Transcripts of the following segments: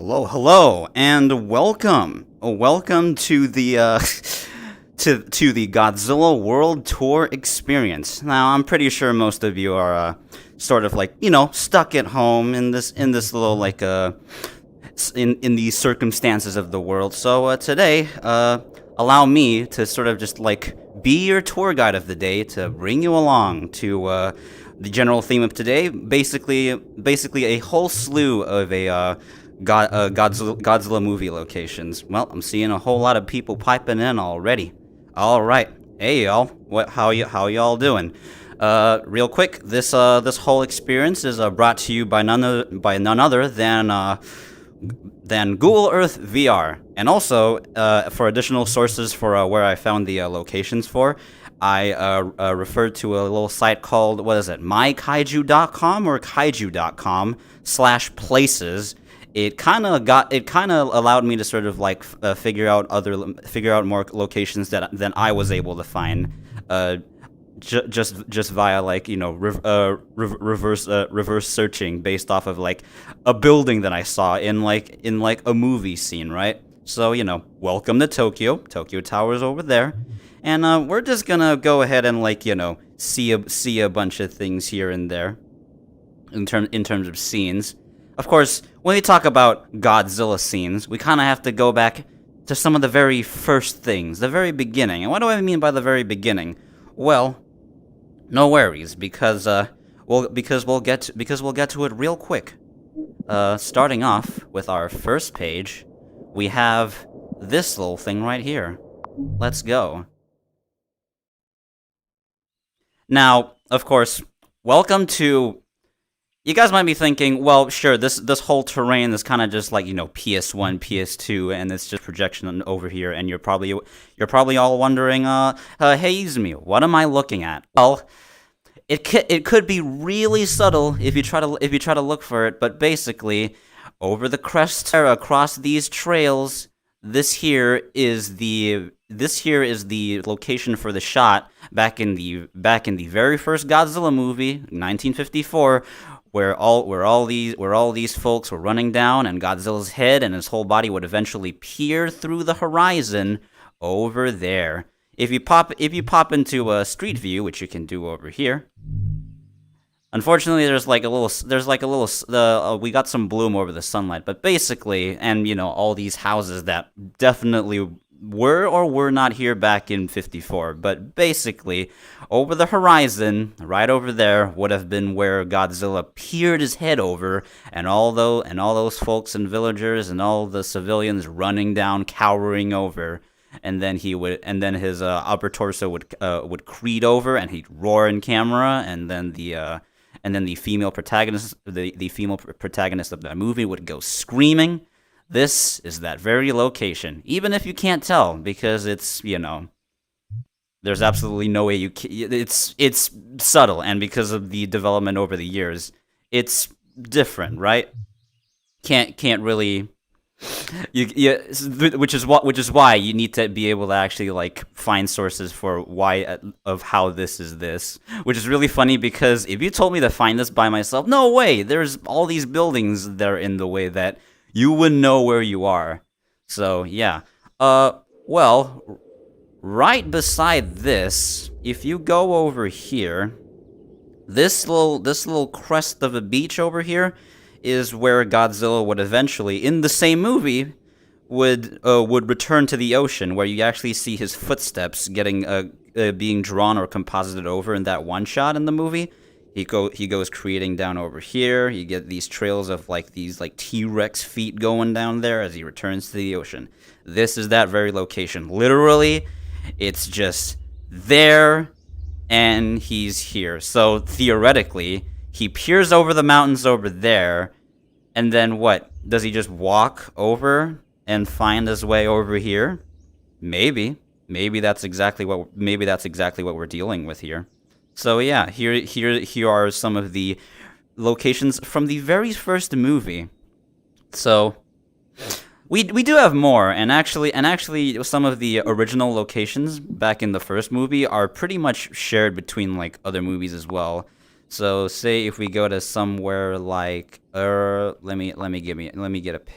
Hello, and welcome. Welcome to the to the Godzilla World Tour experience. Now, I'm pretty sure most of you are sort of like stuck at home in this little in these circumstances of the world. So today, allow me to sort of just like be your tour guide of the day to bring you along to the general theme of today. Basically a whole slew of Godzilla movie locations. Well, I'm seeing a whole lot of people piping in already. All right, hey y'all, how y'all doing? Real quick, this whole experience is brought to you by none other than Google Earth VR, and also for additional sources for where I found the locations for. I referred to a little site called, what is it, mykaiju.com or kaiju.com/places. It kind of allowed me to sort of like figure out more locations than I was able to find, just via like reverse searching based off of like a building that I saw in like a movie scene, right? So welcome to Tokyo. Tokyo Tower's over there, and we're just gonna go ahead and like see a bunch of things here and there in terms of scenes. Of course, when we talk about Godzilla scenes, we kind of have to go back to some of the very first things, the very beginning. And what do I mean by the very beginning? Well, no worries, because we'll get to it real quick. Starting off with our first page, we have this little thing right here. Let's go. Now, of course, welcome to. You guys might be thinking, well, sure, this whole terrain is kind of just like PS1, PS2, and it's just projection over here, and you're probably all wondering, hey Izumi, what am I looking at? Well, it could be really subtle if you try to look for it, but basically, over the crest across these trails, this here is the location for the shot back in the very first Godzilla movie, 1954. Where all these folks were running down, and Godzilla's head and his whole body would eventually peer through the horizon over there. If you pop into a street view, which you can do over here. Unfortunately, we got some bloom over the sunlight, but basically, and all these houses that definitely were or were not here back in 54, but basically, over the horizon, right over there, would have been where Godzilla peered his head over, and all those folks and villagers and all the civilians running down, cowering over, and then his upper torso would creed over, and he'd roar in camera, and then the female protagonist, the female protagonist of that movie would go screaming. This is that very location, even if you can't tell, because it's, there's absolutely no way it's subtle, and because of the development over the years, it's different, right? Can't really, which is why you need to be able to actually like find sources for why of how this is this, which is really funny because if you told me to find this by myself, no way, there's all these buildings that are in the way that you wouldn't know where you are. So, yeah. Well, right beside this, if you go over here, this little crest of a beach over here is where Godzilla would eventually, in the same movie, would return to the ocean, where you actually see his footsteps being drawn or composited over in that one shot in the movie. He goes creating down over here. You get these trails of these T-Rex feet going down there as he returns to the ocean. This is that very location. Literally, it's just there, and he's here. So theoretically, he peers over the mountains over there, and then what? Does he just walk over and find his way over here? Maybe that's exactly what we're dealing with here. So yeah, here are some of the locations from the very first movie. So we do have more, and actually some of the original locations back in the first movie are pretty much shared between like other movies as well. So say if we go to somewhere like let me get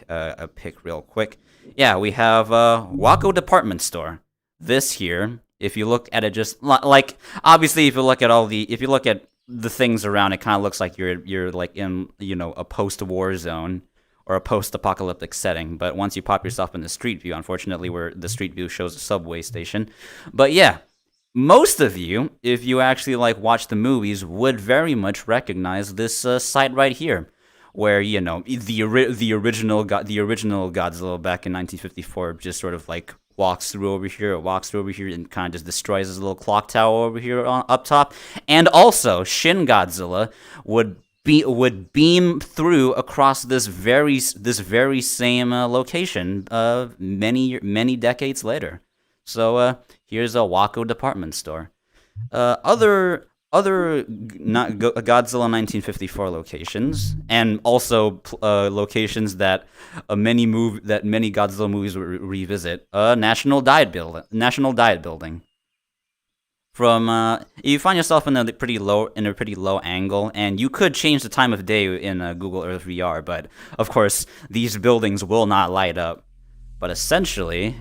a pick real quick. Yeah, we have Wako Department Store. This here, if you look at it, just like obviously if you look at the things around, it kind of looks like you're like in a post-war zone or a post-apocalyptic setting. But once you pop yourself in the street view, unfortunately, where the street view shows a subway station. But yeah, most of you, if you actually like watch the movies, would very much recognize this site right here, where the original Godzilla back in 1954 just sort of like walks through over here, and kind of just destroys his little clock tower over here up top. And also, Shin Godzilla would beam through across this very same location many decades later. So here's a Wako department store. Other not Godzilla 1954 locations, and also locations that many Godzilla movies revisit. National Diet Building. From you find yourself in a pretty low angle, and you could change the time of day in Google Earth VR, but of course these buildings will not light up. But essentially,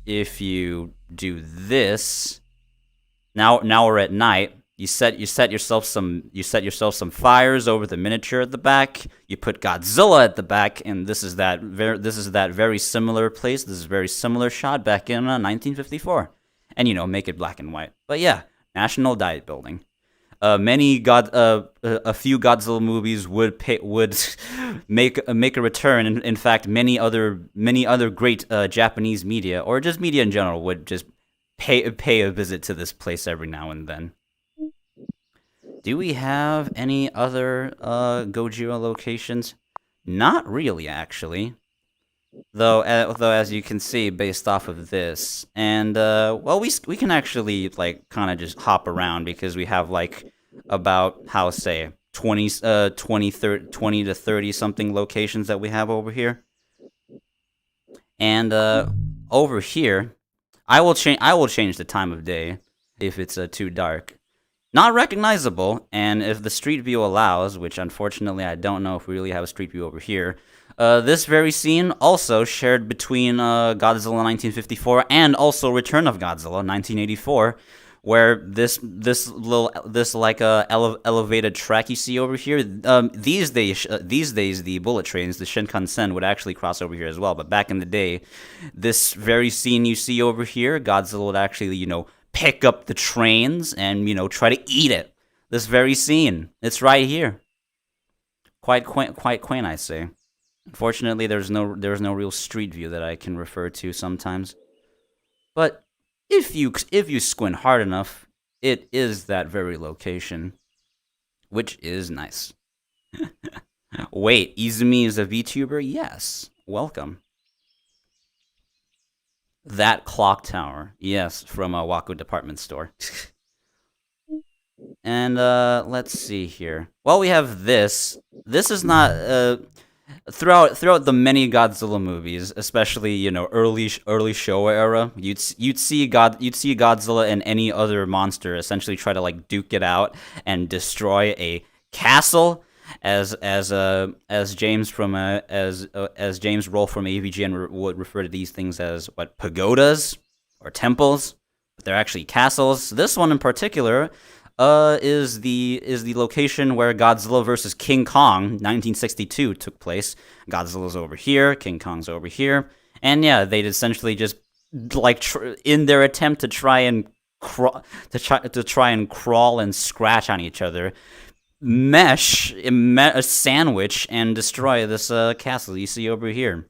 if you do this, now we're at night. You set yourself some fires over the miniature at the back. You put Godzilla at the back, and this is that very similar place. This is a very similar shot back in 1954, and make it black and white. But yeah, National Diet Building. A few Godzilla movies would make a return. In fact, many other great Japanese media, or just media in general, would just pay a visit to this place every now and then. Do we have any other Gojira locations? Not really, actually. Though as you can see, based off of this, and we can actually like kind of just hop around, because we have like about 20 to 30 something locations that we have over here. And over here, I will change the time of day if it's too dark. Not recognizable, and if the street view allows, which unfortunately I don't know if we really have a street view over here, this very scene also shared between Godzilla 1954 and also Return of Godzilla 1984, where this elevated track you see over here. These days the bullet trains, the Shinkansen, would actually cross over here as well. But back in the day, this very scene you see over here, Godzilla would actually pick up the trains and try to eat it. This very scene, it's right here. Quite quaint, I say. Unfortunately, there's no real street view that I can refer to sometimes. But if you squint hard enough, it is that very location, which is nice. Wait, Izumi is a VTuber? Yes, welcome. That clock tower, yes, from a Wako department store. And let's see here. Well, we have this. This is not throughout the many Godzilla movies, especially early Showa era. You'd see Godzilla and any other monster essentially try to like duke it out and destroy a castle. As James from as James Roll from AVGN would refer to these things as pagodas or temples, but they're actually castles. This one in particular is the location where Godzilla vs. King Kong 1962 took place. Godzilla's over here, King Kong's over here, and yeah, they'd essentially just like in their attempt to try and crawl and scratch on each other, a sandwich and destroy this castle you see over here.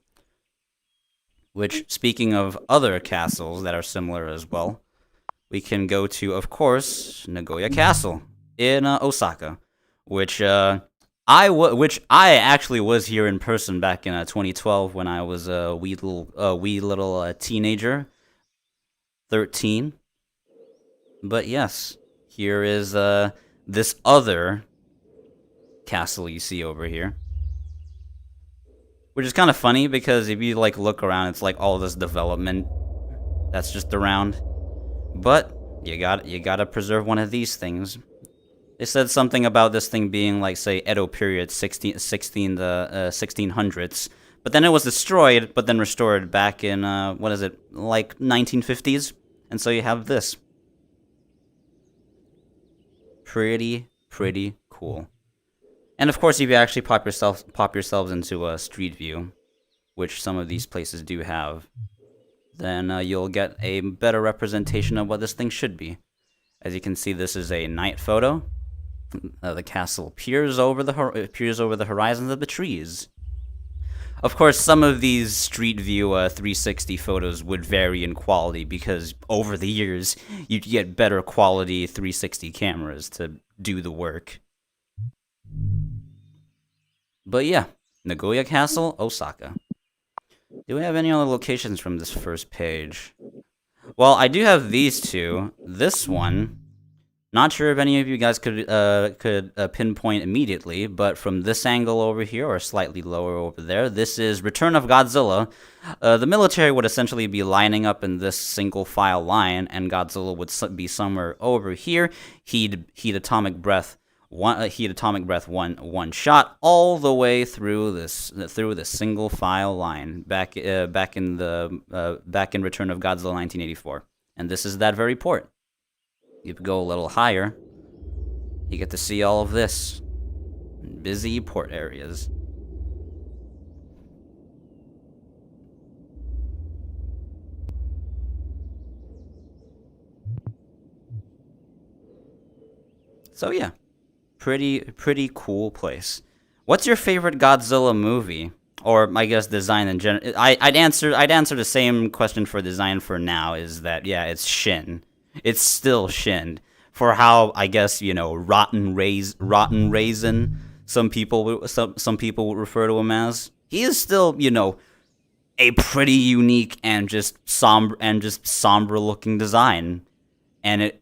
Which, speaking of other castles that are similar as well, we can go to, of course, Nagoya Castle in Osaka, which I actually was here in person back in 2012 when I was a wee little teenager, 13. But yes, here is this other castle you see over here, which is kind of funny because if you like look around, it's like all this development that's just around. But you gotta preserve one of these things. They said something about this thing being like, say, Edo period, 1600s. But then it was destroyed, but then restored back in, what is it, like 1950s? And so you have this. Pretty cool. And of course, if you actually pop yourselves into a Street View, which some of these places do have, then you'll get a better representation of what this thing should be. As you can see, this is a night photo. The castle peers over the horizons of the trees. Of course, some of these Street View 360 photos would vary in quality because over the years you'd get better quality 360 cameras to do the work. But yeah, Nagoya Castle, Osaka. Do we have any other locations from this first page? Well, I do have these two. This one, not sure if any of you guys could pinpoint immediately, but from this angle over here, or slightly lower over there, this is Return of Godzilla. The military would essentially be lining up in this single file line, and Godzilla would be somewhere over here. He'd atomic breath one shot all the way through the single file line back in Return of Godzilla 1984, and this is that very port. You go a little higher, you get to see all of this busy port areas. So yeah. Pretty cool place. What's your favorite Godzilla movie, or I guess design in general? I'd answer the same question for design for now. Is that yeah, it's Shin. It's still Shin for how I guess rotten raisin. Some people would refer to him as. He is still a pretty unique and just somber looking design. And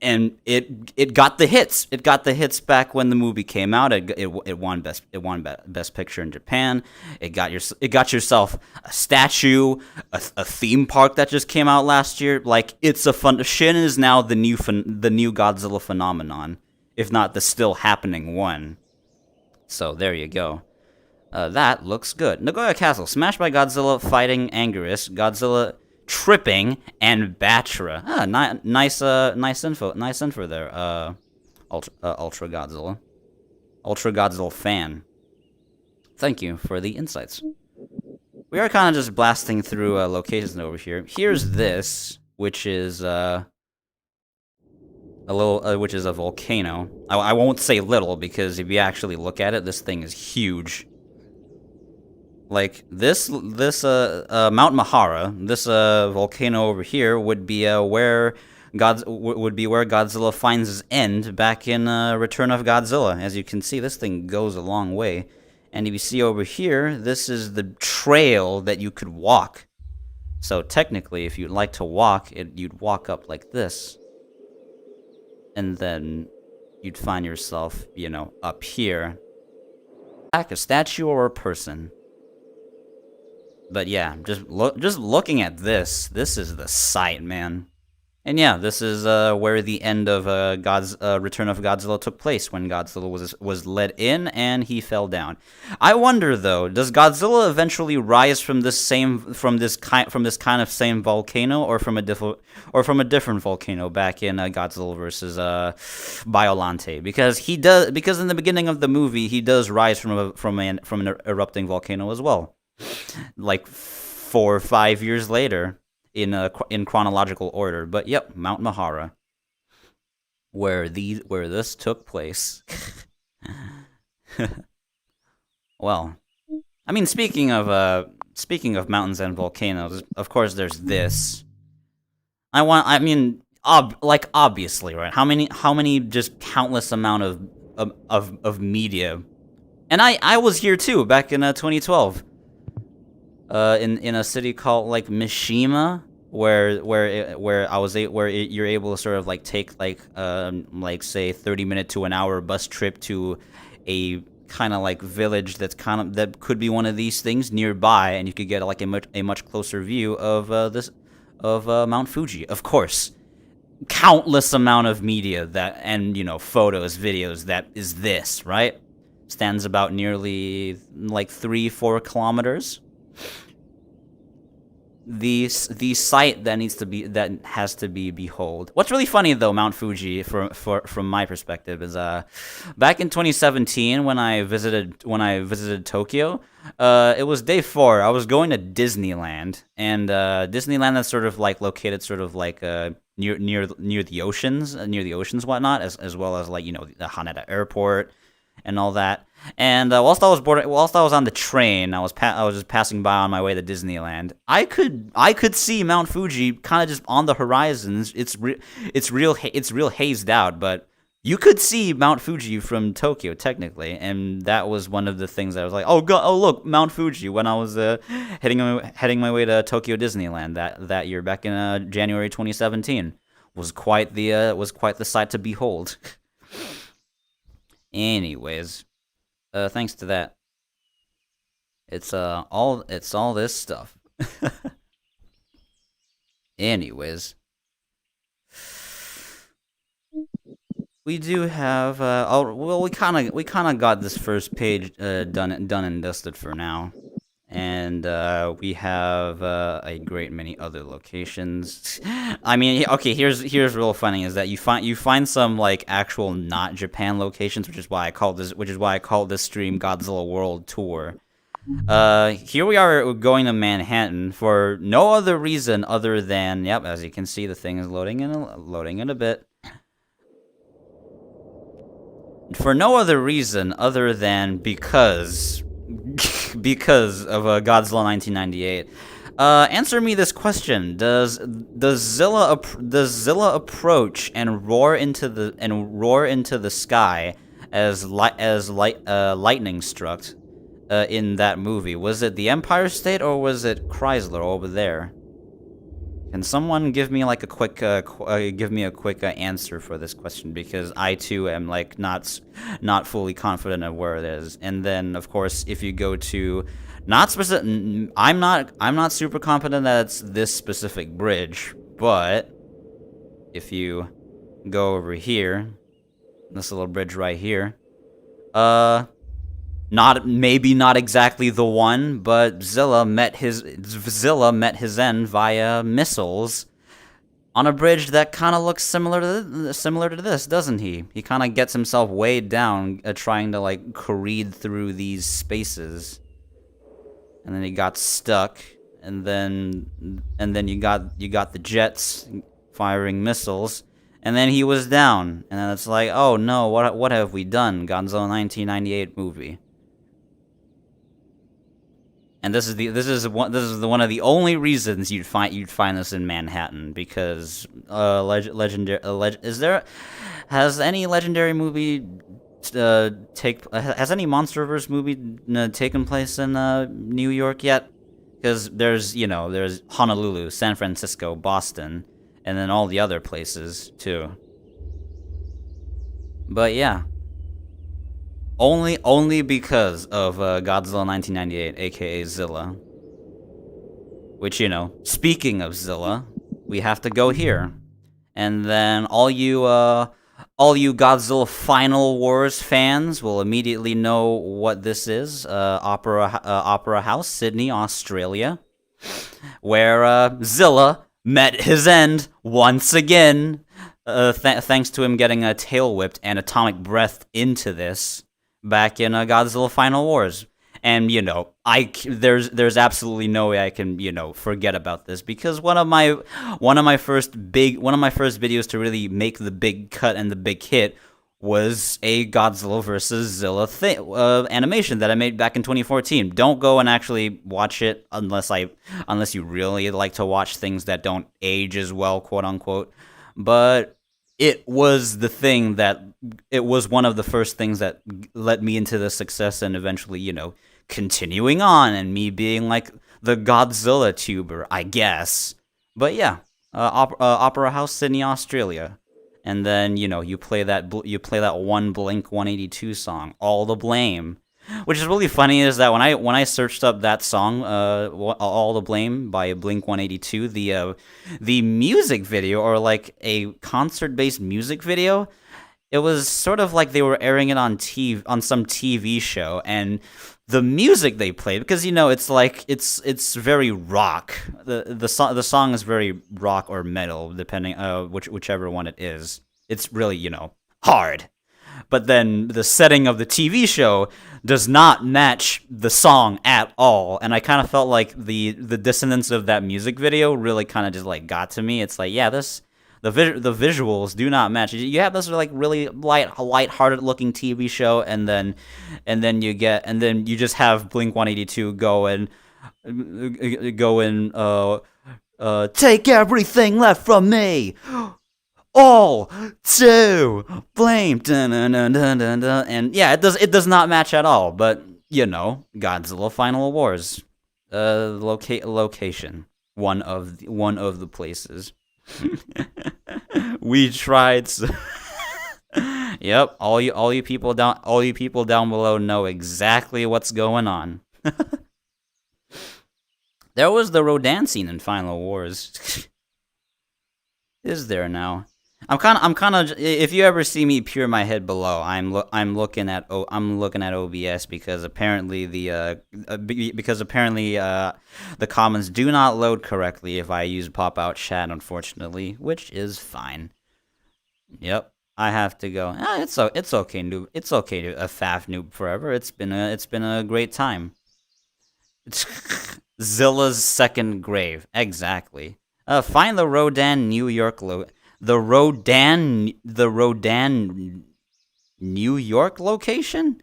it got the hits. It got the hits back when the movie came out. It won best picture in Japan. It got yourself a statue, a theme park that just came out last year. Like it's a fun. Shin is now the new Godzilla phenomenon, if not the still happening one. So there you go. That looks good. Nagoya Castle smashed by Godzilla fighting Anguirus. Godzilla tripping and Batra. Nice info there. Ultra Godzilla fan. Thank you for the insights. We are kind of just blasting through locations over here. Here's this, which is a volcano. I won't say little because if you actually look at it, this thing is huge. Like this Mount Mahara, this volcano over here would be where Godzilla finds his end back in Return of Godzilla. As you can see, this thing goes a long way. And if you see over here, this is the trail that you could walk. So technically, if you'd like to walk, you'd walk up like this. And then you'd find yourself, up here. Like a statue or a person. But yeah, just looking at this is the sight, man. And yeah, this is where the end of Return of Godzilla took place, when Godzilla was let in and he fell down. I wonder though, does Godzilla eventually rise from this kind of same volcano, or from a different volcano back in Godzilla versus Biollante? Because in the beginning of the movie he does rise from an erupting volcano as well. Like 4 or 5 years later, in chronological order. But yep, Mount Mahara, where this took place. Well, I mean, speaking of mountains and volcanoes, of course, there's this. Obviously, right? How many just countless amount of media, and I was here too back in 2012. In a city called like Mishima, where you're able to sort of like take say 30-minute to an hour bus trip to a kind of like village that could be one of these things nearby, and you could get like a much closer view of Mount Fuji. Of course, countless amount of media that and photos, videos that is this, right? Stands about nearly like 3-4 kilometers. The site that has to be behold. What's really funny though, Mount Fuji, from my perspective, is back in 2017 when I visited Tokyo, it was day 4. I was going to Disneyland, and Disneyland that's sort of like located sort of like near the oceans, whatnot, as well as like the Haneda Airport and all that. And whilst I was on the train, I was just passing by on my way to Disneyland. I could see Mount Fuji kind of just on the horizon. It's real hazed out, but you could see Mount Fuji from Tokyo technically, and that was one of the things that I was like, oh god, oh look, Mount Fuji, when I was heading my way to Tokyo Disneyland that year back in January 2017 was quite the sight to behold. Anyways, thanks to that, it's all this stuff. Anyways, we do have well, we kind of got this first page done and dusted for now. And we have a great many other locations. I mean, okay. Here's real funny is that you find some like actual not Japan locations, which is why I call this stream Godzilla World Tour. Here we are going to Manhattan for no other reason other than, yep, as you can see, the thing is loading in a bit. For no other reason other than because of Godzilla 1998. Answer me this question: Does Zilla approach and roar into the sky as lightning struck in that movie? Was it the Empire State or was it Chrysler over there? Can someone give me like a quick answer for this question, because I too am like not fully confident of where it is. And then of course, if you go to not specific, I'm not super confident that it's this specific bridge, but if you go over here, this little bridge right here, not exactly the one, but Zilla met his end via missiles on a bridge that kind of looks similar to this, doesn't he? He kind of gets himself weighed down, trying to like careen through these spaces, and then he got stuck, and then you got the jets firing missiles. And then he was down, and then it's like, oh no, what have we done? Godzilla 1998 movie. And this is one of the only reasons you'd find this in Manhattan, because has any legendary movie has any MonsterVerse movie taken place in New York yet? Because there's Honolulu, San Francisco, Boston, and then all the other places too. But yeah. Only because of Godzilla 1998, aka Zilla. Which, speaking of Zilla, we have to go here. And then all you Godzilla Final Wars fans will immediately know what this is. Opera House, Sydney, Australia, where Zilla met his end once again, thanks to him getting a tail whipped and atomic breath into this back in Godzilla Final Wars. And there's absolutely no way I can forget about this, because one of my first videos to really make the big cut and the big hit was a Godzilla versus Zilla animation that I made back in 2014. Don't go and actually watch it unless you really like to watch things that don't age as well, quote unquote. But it was one of the first things that led me into the success, and eventually, continuing on, and me being like the Godzilla tuber, I guess. But yeah, Opera House, Sydney, Australia. And then, you play that one Blink 182 song, All the Blame, Which is really funny is that when I searched up that song, "All the Blame" by Blink 182, the music video, or like a concert based music video, it was sort of like they were airing it on on some TV show, and the music they played, because it's like it's very rock. The song is very rock or metal, depending whichever one it is. It's really hard. But then the setting of the TV show does not match the song at all, and I kind of felt like the dissonance of that music video really kind of just like got to me. It's like, yeah, the visuals do not match. You have this like really light-hearted looking TV show, and then you just have Blink 182 going take everything left from me. All to blame, dun, dun, dun, dun, dun, dun. And yeah, it does not match at all. But Godzilla Final Wars, location, one of the places. We tried. Yep, all you people down below know exactly what's going on. There was the Rodan scene in Final Wars. Is there now? I'm kind of. If you ever see me peer my head below, I'm looking at OBS because apparently the comments do not load correctly if I use pop out chat, unfortunately, which is fine. Yep, I have to go. It's okay, noob. It's okay to a faff noob forever. It's been a great time. It's Zilla's second grave, exactly. Find the Rodan, New York The Rodan New York location?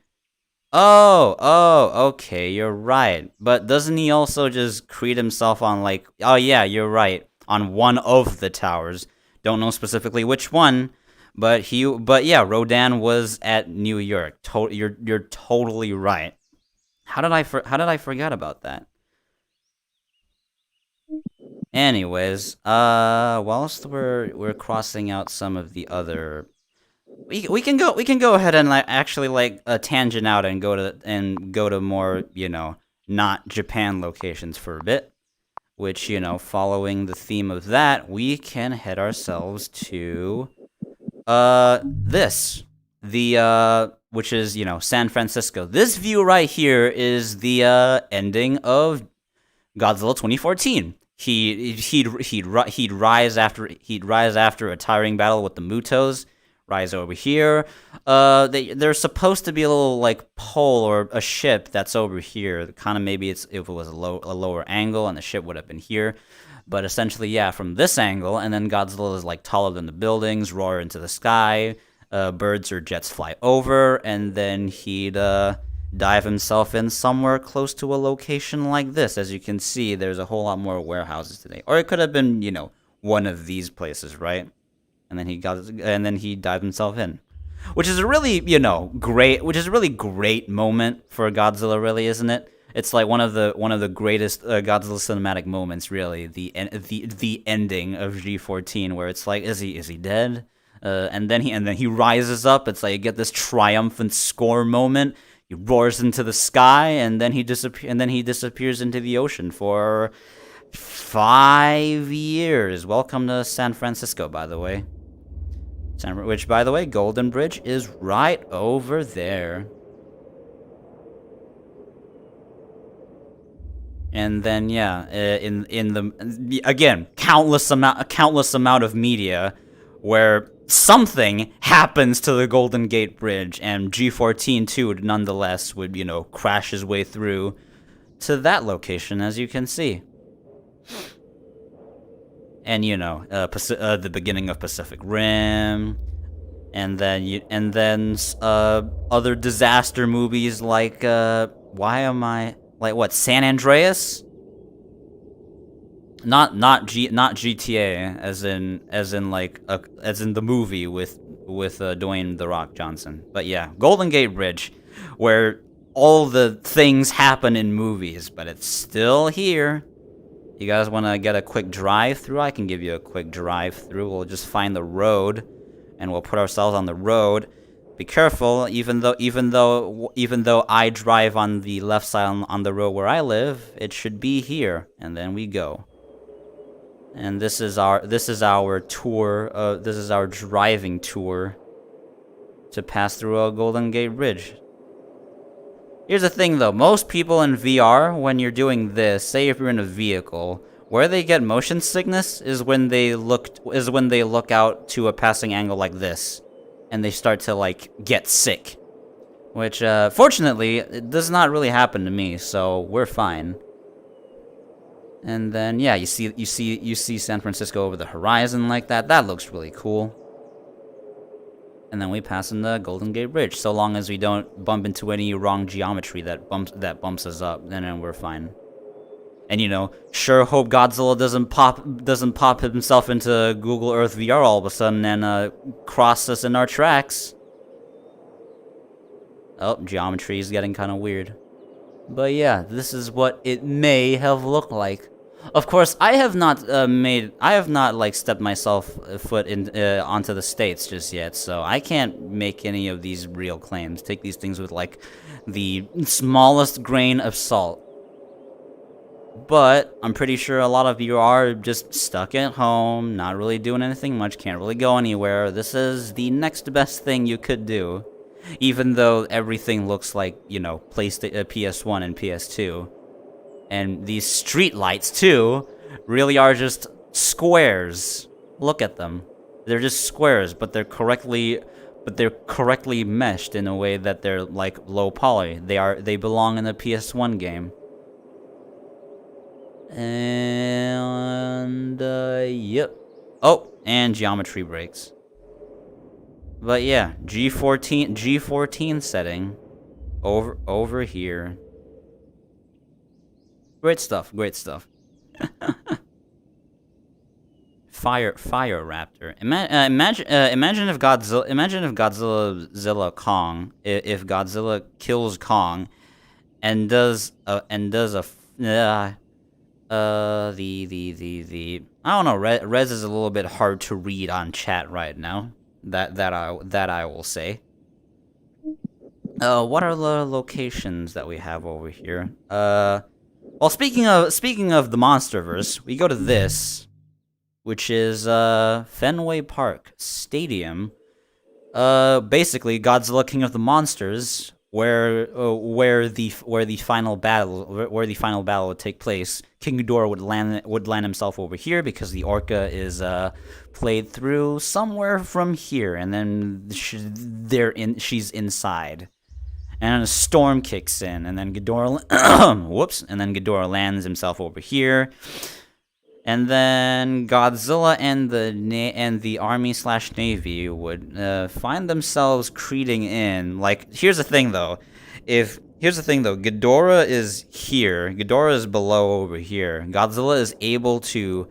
Oh, okay, you're right. But doesn't he also just create himself on like, oh yeah, you're right, on one of the towers. Don't know specifically which one, but yeah, Rodan was at New York. You're totally right. How did I forget about that? Anyways, whilst we're crossing out some of the other, we can go ahead and actually tangent out and go to more not Japan locations for a bit, which following the theme of that, we can head ourselves to which is San Francisco. This view right here is the ending of Godzilla 2014. He'd rise after a tiring battle with the Mutos. Rise over here. There's supposed to be a little like pole or a ship that's over here. Kind of maybe if it was a lower angle and the ship would have been here. But essentially, yeah, from this angle, and then Godzilla is like taller than the buildings, roar into the sky. Birds or jets fly over, and then he'd dive himself in somewhere close to a location like this. As you can see, there's a whole lot more warehouses today. Or it could have been, one of these places, right? And then he dived himself in. Which is a really, great moment for Godzilla, really, isn't it? It's like one of the greatest Godzilla cinematic moments, really. The ending of G14, where it's like, is he dead? And then he rises up. It's like you get this triumphant score moment. He roars into the sky, and then he disappears into the ocean for 5 years. Welcome to San Francisco, by the way. Which, by the way, Golden Bridge is right over there. And then, yeah, in the again, countless amount of media where something happens to the Golden Gate Bridge, and G14 too, nonetheless, would crash his way through to that location, as you can see. And the beginning of Pacific Rim, and then other disaster movies like San Andreas? Not GTA, as in the movie with Dwayne "The Rock" Johnson. But yeah, Golden Gate Bridge, where all the things happen in movies, but it's still here. You guys want to get a quick drive through? I can give you a quick drive through. We'll just find the road, and we'll put ourselves on the road. be careful. Even though I drive on the left side on the road where I live, it should be here, and then we go. And this is our tour. This is our driving tour to pass through a Golden Gate Bridge. Here's the thing, though. Most people in VR, when you're doing this, say if you're in a vehicle, where they get motion sickness is when they look out to a passing angle like this, and they start to like get sick. Which, fortunately, it does not really happen to me, so we're fine. And then, yeah, you see San Francisco over the horizon like that. That looks really cool. And then we pass in the Golden Gate Bridge. So long as we don't bump into any wrong geometry that bumps us up, then we're fine. And sure hope Godzilla doesn't pop himself into Google Earth VR all of a sudden and cross us in our tracks. Oh, geometry is getting kind of weird. But yeah, this is what it may have looked like. Of course, I have not stepped myself foot onto the States just yet, so I can't make any of these real claims. Take these things with like the smallest grain of salt. But I'm pretty sure a lot of you are just stuck at home, not really doing anything much, can't really go anywhere. This is the next best thing you could do. Even though everything looks like, PS1 and PS2. And these street lights, too, really are just squares. Look at them. They're just squares, but they're correctly meshed in a way that they're, like, low poly. They belong in a PS1 game. And, yep. Oh, and geometry breaks. But yeah, G14 setting over here. Great stuff. Fire Raptor. Imagine if Godzilla Kong, if Godzilla kills Kong, and does the I don't know. Res is a little bit hard to read on chat right now. That I will say. What are the locations that we have over here? Well, speaking of the MonsterVerse, we go to this, which is Fenway Park Stadium. Basically Godzilla King of the Monsters, where the final battle would take place. King Ghidorah would land himself over here because the Orca is played through somewhere from here, and then she's inside. And a storm kicks in, and then Ghidorah whoops, and then Ghidorah lands himself over here. And then Godzilla and the army/navy would find themselves creeping in. Like, here's the thing though, Ghidorah is here. Ghidorah is below over here. Godzilla is able to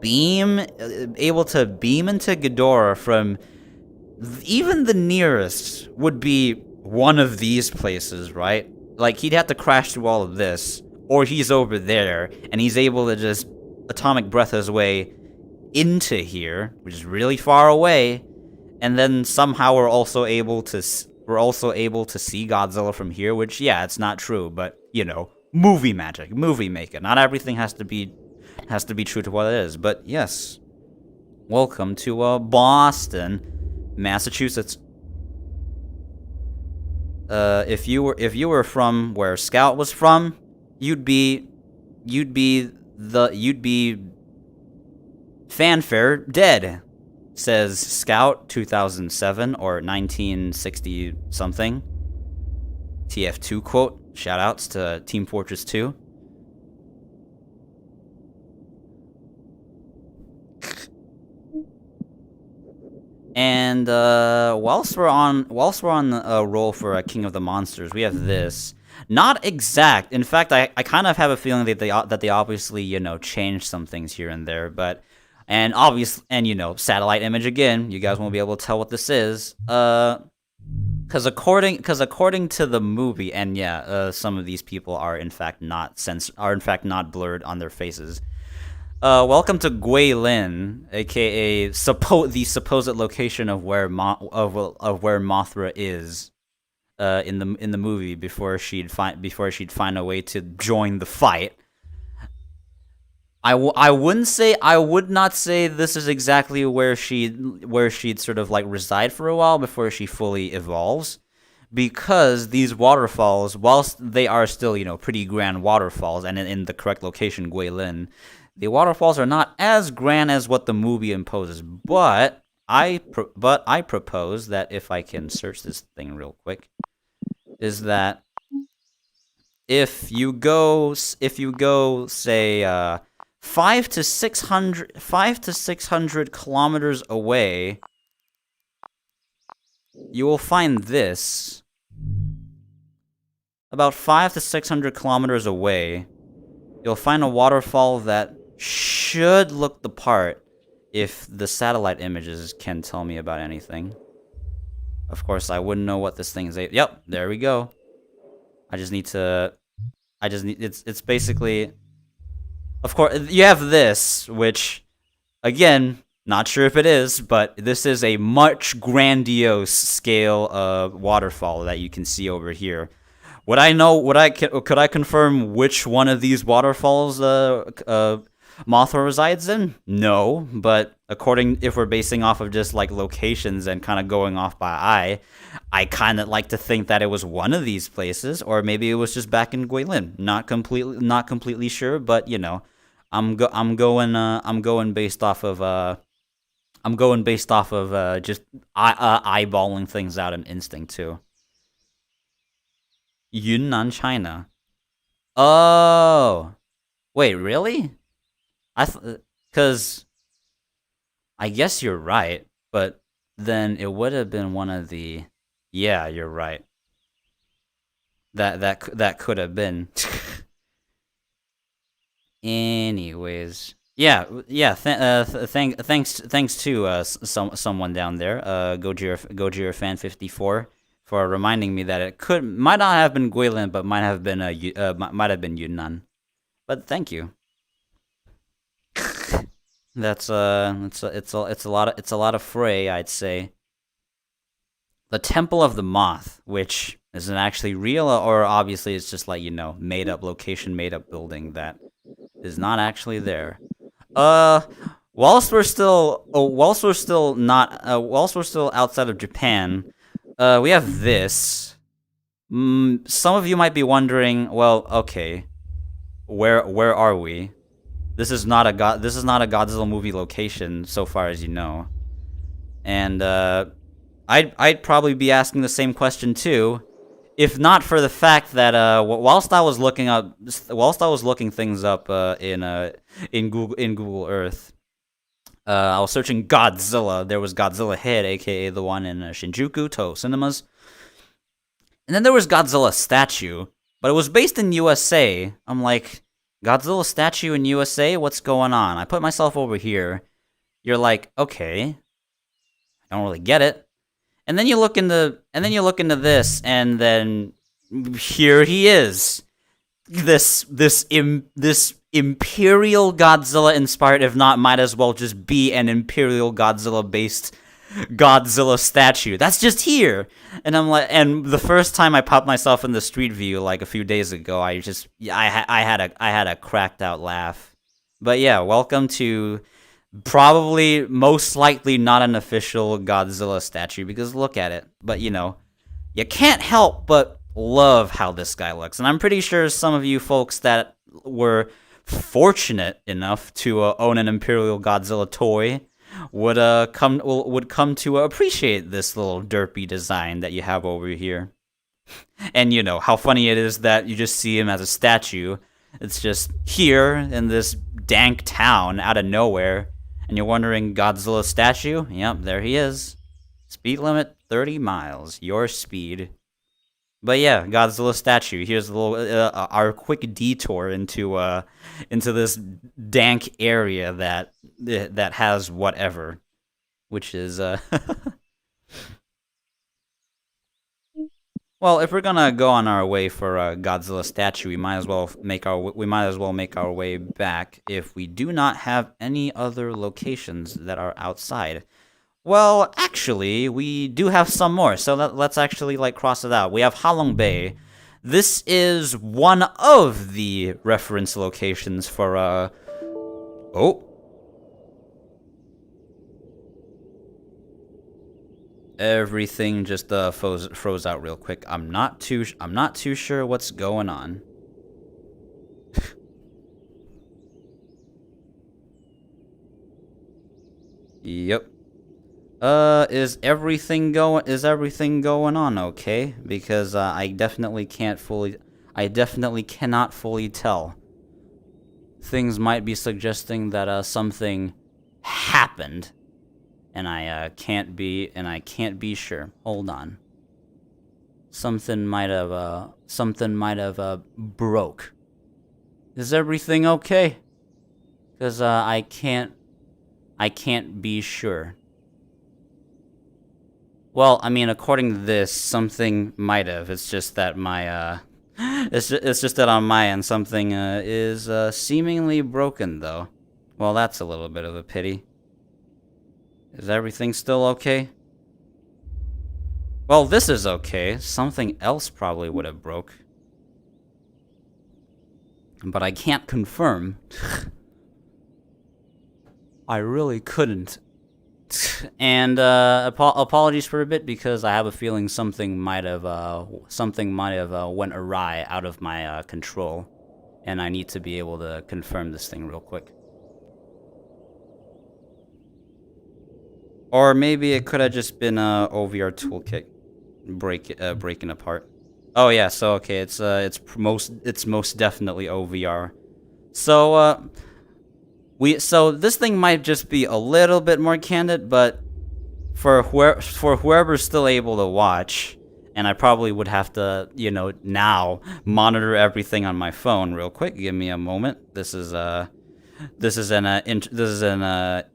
beam into Ghidorah from even the nearest would be one of these places, right? Like, he'd have to crash through all of this, or he's over there, and he's able to just atomic breath his way into here, which is really far away, and then somehow we're also able to see Godzilla from here, which, yeah, it's not true, but, movie magic, movie making. Not everything has to be true to what it is, but yes. Welcome to Boston, Massachusetts. If you were from where Scout was from, you'd be fanfare dead, says Scout 2007 or 1960 something. TF2 quote. Shoutouts to Team Fortress 2. And whilst we're on a roll for King of the Monsters, we have this. Not exact. In fact, I kind of have a feeling that they obviously changed some things here and there, but satellite image again. You guys won't be able to tell what this is. Because according to the movie, and yeah, some of these people are in fact not blurred on their faces. Welcome to Guilin, aka the supposed location of where of where Mothra is. In the movie before she'd find a way to join the fight. I would not say this is exactly where she'd sort of like reside for a while before she fully evolves, because these waterfalls, whilst they are still pretty grand waterfalls and in the correct location, Guilin, the waterfalls are not as grand as what the movie imposes. But I propose that if I can search this thing real quick, is that if you go say 5 to 600 away, you will find this. About 5 to 600 away, you'll find a waterfall that should look the part if the satellite images can tell me about anything. Of course, I wouldn't know what this thing is. Yep, there we go. It's basically, of course, you have this, which, again, not sure if it is, but this is a much grandiose scale of waterfall that you can see over here. Could I confirm which one of these waterfalls Mothra resides in? No, but if we're basing off of just like locations and kind of going off by eye, I kind of like to think that it was one of these places, or maybe it was just back in Guilin. Not completely sure, but I'm going based off of just eyeballing things out and instinct too. Yunnan, China. Oh, wait, really? Because I guess you're right, but then it would have been one of the. Yeah, you're right. That could have been. Anyways, yeah, yeah. Thanks to someone down there, Gojira fan 54, for reminding me that it might not have been Guilin, but might have been Yunnan. But thank you. That's it's a lot of fray, I'd say. The Temple of the Moth, which isn't actually real, or obviously it's just like made up location, made up building that is not actually there. Uh, whilst we're still outside of Japan, we have this. Some of you might be wondering, well, okay, where are we? This is not a Godzilla movie location, so far as you know. And I'd probably be asking the same question too, if not for the fact that whilst I was looking things up in Google Earth, I was searching Godzilla. There was Godzilla Head, aka the one in Shinjuku, Toho Cinemas, and then there was Godzilla Statue, but it was based in USA. I'm like, Godzilla Statue in USA? What's going on? I put myself over here. You're like, okay, I don't really get it. And then you look into this, and then here he is. This Imperial Godzilla inspired, if not, might as well just be an Imperial Godzilla based Godzilla statue. That's just here. And I'm like, and the first time I popped myself in the street view like a few days ago, I had a cracked out laugh. But yeah, welcome to probably most likely not an official Godzilla statue, because look at it. But you can't help but love how this guy looks. And I'm pretty sure some of you folks that were fortunate enough to own an Imperial Godzilla toy would come to appreciate this little derpy design that you have over here. And how funny it is that you just see him as a statue. It's just here in this dank town out of nowhere, and you're wondering, Godzilla statue? Yep, there he is. Speed limit 30 miles. Your speed. But yeah, Godzilla statue. Here's a little our quick detour into this dank area that has whatever, which is Well, if we're gonna go on our way for a Godzilla statue, we might as well make our way back if we do not have any other locations that are outside. Well, actually, we do have some more, so let's actually like cross it out. We have Halong Bay. This is one of the reference locations for oh, everything just froze out real quick. I'm not too sure what's going on. Yep. Is everything going on okay? Because I definitely cannot fully tell. Things might be suggesting that something happened, and I can't be sure. Hold on. Something might have broke. Is everything okay? Cause I can't be sure. Well, I mean, according to this, something might have. It's just that it's just that on my end, something is seemingly broken, though. Well, that's a little bit of a pity. Is everything still okay? Well, this is okay. Something else probably would have broke. But I can't confirm. I really couldn't. And apologies for a bit because I have a feeling something might have went awry out of my control, and I need to be able to confirm this thing real quick. Or maybe it could have just been a OVR toolkit breaking apart. Oh yeah, so okay, it's most definitely OVR. So so this thing might just be a little bit more candid, but for whoever's still able to watch, and I probably would have to, now monitor everything on my phone real quick. Give me a moment. This is an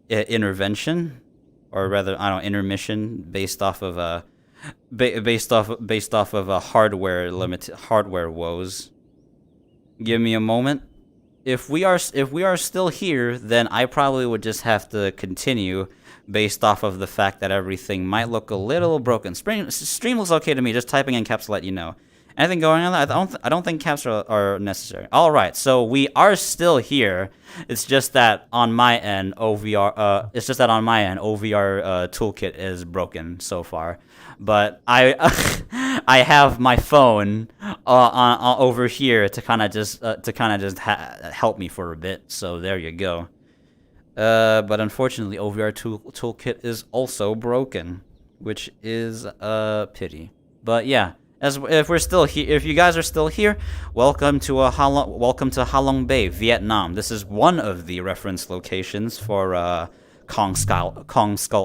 intervention, or rather, I don't know, intermission based off of hardware woes. Give me a moment. If we are still here, then I probably would just have to continue based off of the fact that everything might look a little broken. Stream looks okay to me. Just typing in caps to let you know. Anything going on? I don't think caps are necessary. All right, so we are still here. It's just that on my end, OVR toolkit is broken so far. But I have my phone on over here to kind of just help me for a bit. So there you go. But unfortunately, OVR toolkit is also broken, which is a pity. But yeah, if we're still here, if you guys are still here, welcome to Halong Bay, Vietnam. This is one of the reference locations for Kong Skull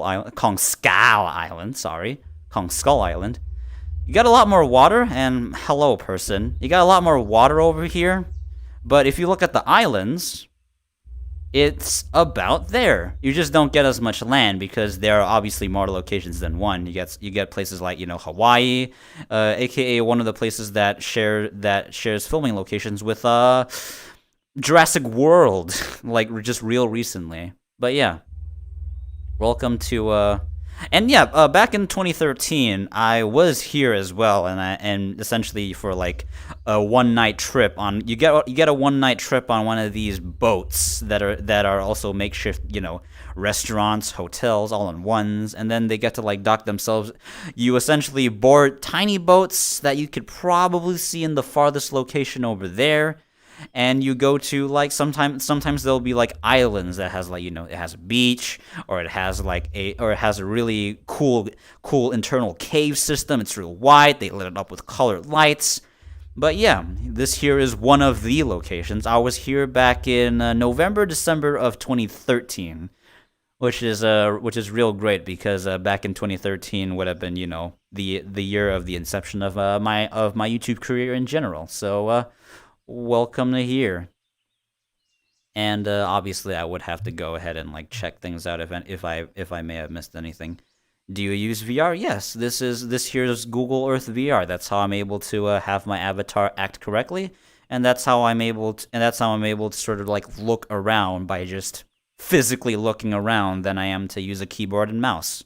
Island. Sorry. Kong Skull Island. You got a lot more water, and hello, person. You got a lot more water over here, but if you look at the islands, it's about there. You just don't get as much land because there are obviously more locations than one. You get places like Hawaii, aka one of the places that shares filming locations with Jurassic World, like just real recently. But yeah, welcome to And yeah, back in 2013, I was here as well, and essentially for like a one-night trip on you get a one-night trip on one of these boats that are also makeshift, restaurants, hotels, all in ones, and then they get to like dock themselves. You essentially board tiny boats that you could probably see in the farthest location over there. And you go to like sometimes there'll be like islands that has like it has a beach, or it has a really cool internal cave system. It's real wide. They lit it up with colored lights. But yeah, this here is one of the locations. I was here back in December of 2013, which is real great because back in 2013 would have been the year of the inception of my YouTube career in general. So. Welcome to here. And obviously I would have to go ahead and like check things out if I may have missed anything. Do you use VR? Yes, this here's Google Earth VR. That's how I'm able to have my avatar act correctly, and that's how I'm able to sort of like look around by just physically looking around than I am to use a keyboard and mouse.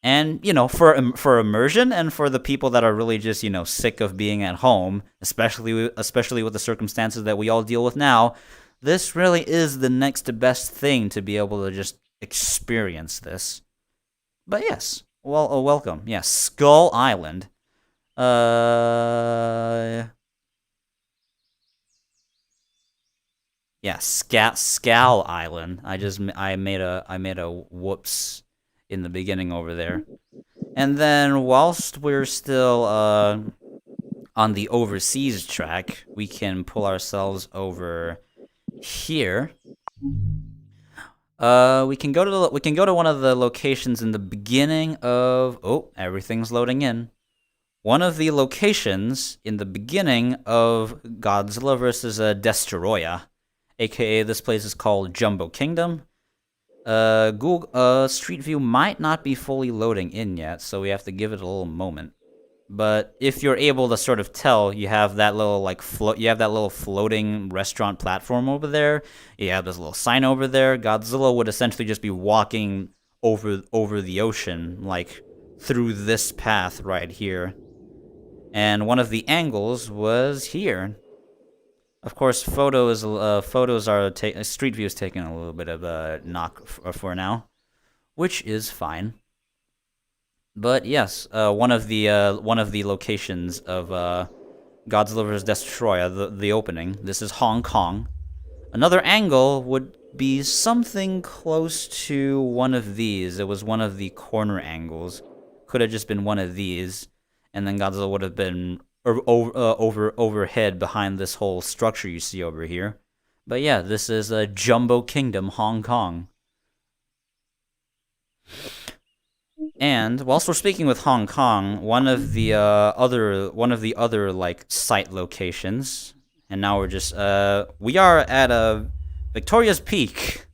And for immersion and for the people that are really just sick of being at home, especially with the circumstances that we all deal with now, this really is the next best thing to be able to just experience this. But yes, well, welcome. Yeah, Skull Island. Yeah, Scal Island. I made a whoops in the beginning over there. And then whilst we're still on the overseas track, we can pull ourselves over here. We can go to one of the locations in the beginning of. Oh, everything's loading in. One of the locations in the beginning of Godzilla versus Destoroyah, aka this place is called Jumbo Kingdom. Google Street View might not be fully loading in yet, so we have to give it a little moment. But if you're able to sort of tell, you have that little you have that little floating restaurant platform over there. You have this little sign over there. Godzilla would essentially just be walking over the ocean, like through this path right here. And one of the angles was here. Of course, photos are Street View is taking a little bit of a knock for now, which is fine. But yes, one of the locations of Godzilla vs. Destoroyah, the opening. This is Hong Kong. Another angle would be something close to one of these. It was one of the corner angles. Could have just been one of these, and then Godzilla would have been overhead behind this whole structure you see over here. But yeah, this is a Jumbo Kingdom, Hong Kong. And whilst we're speaking with Hong Kong, one of the other like site locations, and now we are at Victoria's Peak,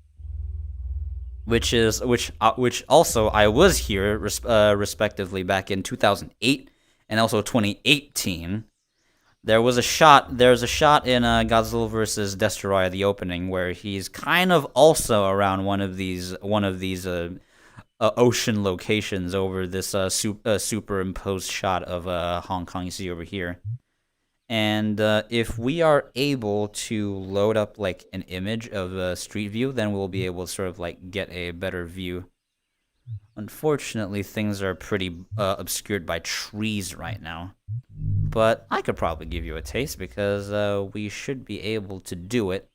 which also I was here respectively back in 2008 and also 2018. There's a shot in Godzilla vs. Destoroyah, the opening, where he's kind of also around one of these ocean locations over this superimposed shot of Hong Kong you see over here. And if we are able to load up like an image of Street View, then we'll be able to sort of like get a better view. Unfortunately, things are pretty obscured by trees right now. But I could probably give you a taste because we should be able to do it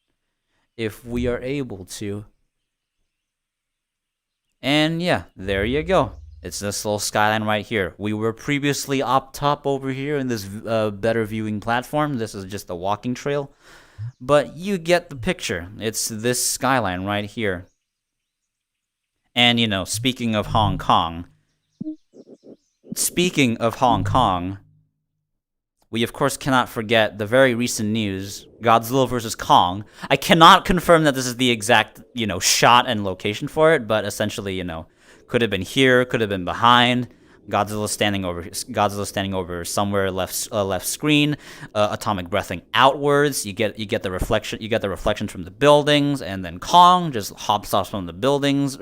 if we are able to. And yeah, there you go. It's this little skyline right here. We were previously up top over here in this better viewing platform. This is just a walking trail. But you get the picture. It's this skyline right here. And, speaking of Hong Kong, we of course cannot forget the very recent news, Godzilla vs. Kong. I cannot confirm that this is the exact, shot and location for it, but essentially, could have been here, could have been behind. Godzilla standing over somewhere left screen. Atomic breathing outwards. You get the reflection. You get the reflections from the buildings, and then Kong just hops off from the buildings,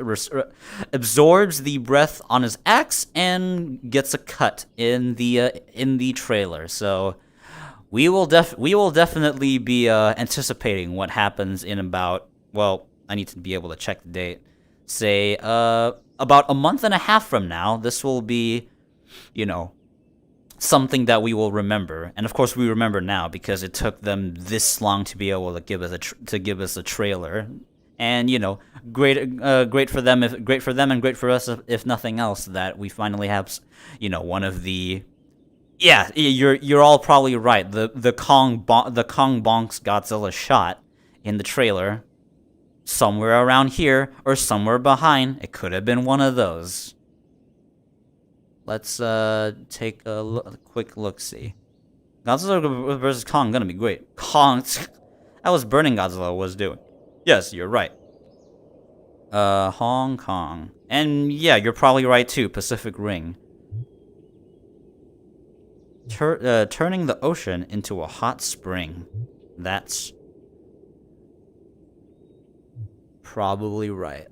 absorbs the breath on his axe, and gets a cut in the trailer. So we will definitely be anticipating what happens in about. Well, I need to be able to check the date. Say about a month and a half from now, this will be, something that we will remember. And of course, we remember now because it took them this long to be able to give us a trailer. And great for them, and great for us if nothing else, that we finally have, one of the. Yeah, you're all probably right. The Kong bonks Godzilla shot in the trailer. Somewhere around here or somewhere behind. It could have been one of those. Let's take a quick look-see. Godzilla vs. Kong gonna be great. That was Burning Godzilla was doing. Yes, you're right. Hong Kong. And yeah, you're probably right too. Pacific Ring. Turning the ocean into a hot spring. That's probably right.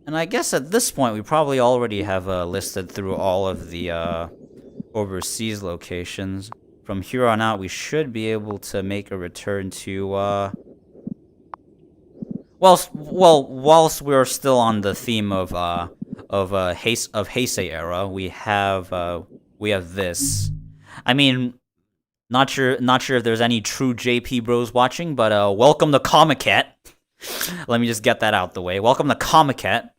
And I guess at this point, we probably already have listed through all of the overseas locations. From here on out, we should be able to make a return to, whilst we're still on the theme of Heisei era, we have this. I mean, not sure if there's any true JP bros watching, but welcome to Comic-Cat. Let me just get that out the way. Welcome to Comic-Cat,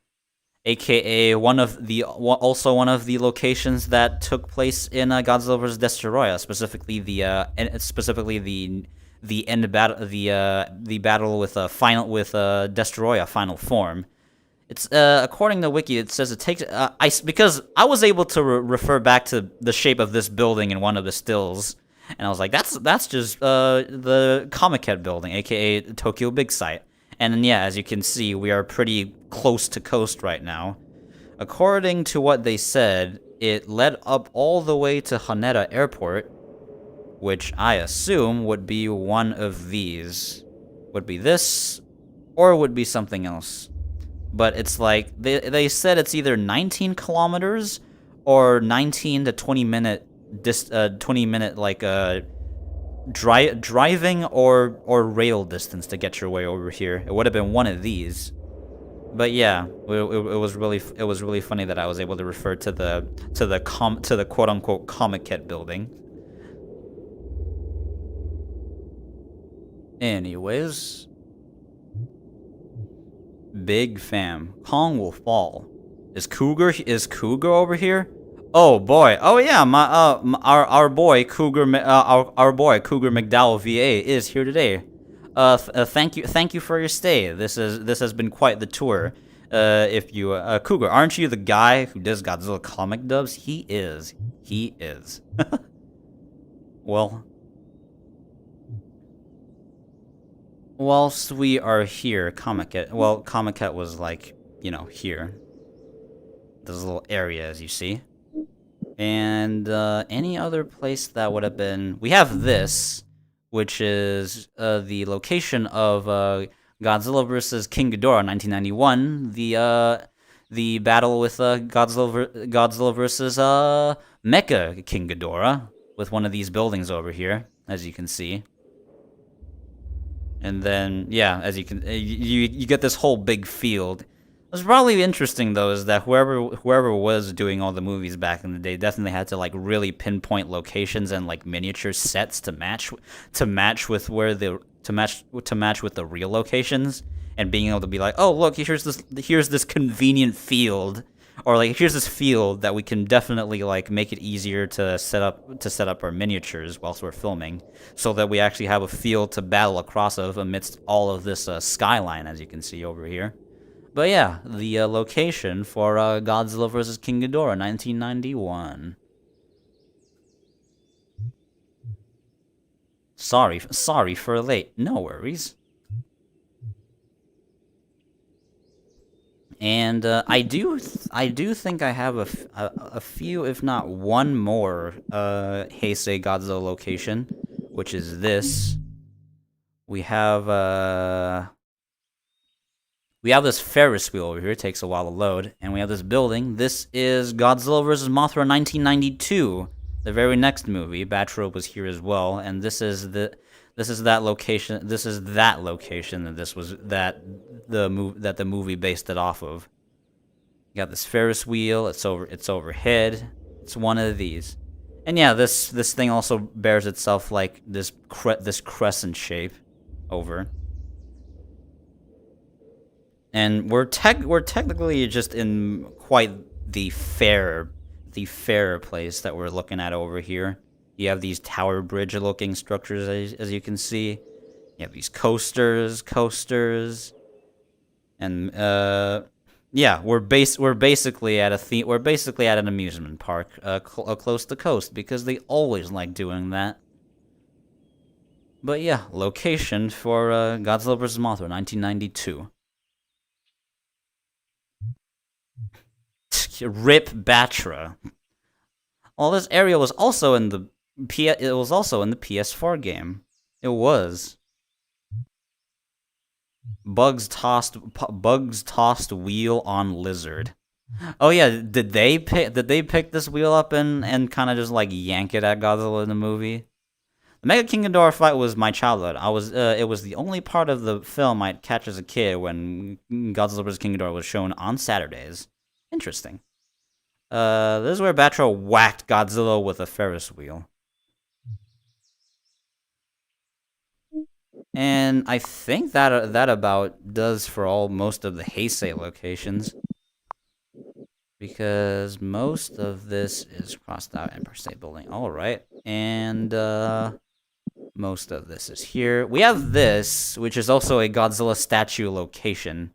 aka one of the locations that took place in Godzilla vs. Destoroyah, specifically the end battle, the battle with Destoroyah final form. It's according to Wiki, it says it takes because I was able to refer back to the shape of this building in one of the stills, and I was like, that's just the Comic-Cat building, aka Tokyo Big Sight. And then, yeah, as you can see, we are pretty close to coast right now. According to what they said, it led up all the way to Haneda Airport, which I assume would be one of these. Would be this, or would be something else. But it's like, they said it's either 19 kilometers or 19 to 20 minute, driving or rail distance to get your way over here. It would have been one of these. But yeah, it was really funny that I was able to refer to the quote unquote Comic-Cat building. Anyways, big fam, Kong will fall. Is Cougar over here? Oh boy! Oh yeah, our boy Cougar McDowell VA is here today. Thank you for your stay. This has been quite the tour. If you Cougar, aren't you the guy who does Godzilla comic dubs? He is. Well, whilst we are here, Comic-Cat was like, here. This little area, as you see. And any other place that would have been... We have this, which is the location of Godzilla vs. King Ghidorah in 1991. The battle with Godzilla versus Mecha King Ghidorah, with one of these buildings over here, as you can see. And then, yeah, as you can... You get this whole big field. What's probably interesting though is that whoever was doing all the movies back in the day definitely had to like really pinpoint locations and like miniature sets to match with the real locations, and being able to be like, oh look, here's this convenient field, or like here's this field that we can definitely like make it easier to set up our miniatures whilst we're filming, so that we actually have a field to battle across of amidst all of this skyline, as you can see over here. But yeah, the location for Godzilla vs. King Ghidorah, 1991. Sorry for late. No worries. And I do think I have a few, if not one more, Heisei Godzilla location, which is this. We have this Ferris wheel over here. It takes a while to load. And we have this building. This is Godzilla vs. Mothra 1992. The very next movie. Batrobe was here as well. And this is that location. This is that location that the movie based it off of. You got this Ferris wheel. It's overhead. It's one of these. And yeah, this thing also bears itself like this crescent shape over. And we're technically just in quite the fair place that we're looking at over here. You have these tower bridge looking structures, as you can see. You have these coasters, and yeah, we're basically at an amusement park close to coast, because they always like doing that. But yeah, location for Godzilla vs. Mothra 1992. Rip Batra. Well, this area was also in the it was also in the PS4 game. It was. Bugs tossed wheel on lizard. Oh yeah, did they pick this wheel up and kind of just like yank it at Godzilla in the movie? The Mega King Ghidorah fight was my childhood. It was the only part of the film I'd catch as a kid when Godzilla vs King Ghidorah was shown on Saturdays. Interesting. This is where Batra whacked Godzilla with a Ferris wheel. And I think that about does for most of the Heisei locations, because most of this is crossed out in per se building. All right, and most of this is here. We have this, which is also a Godzilla statue location.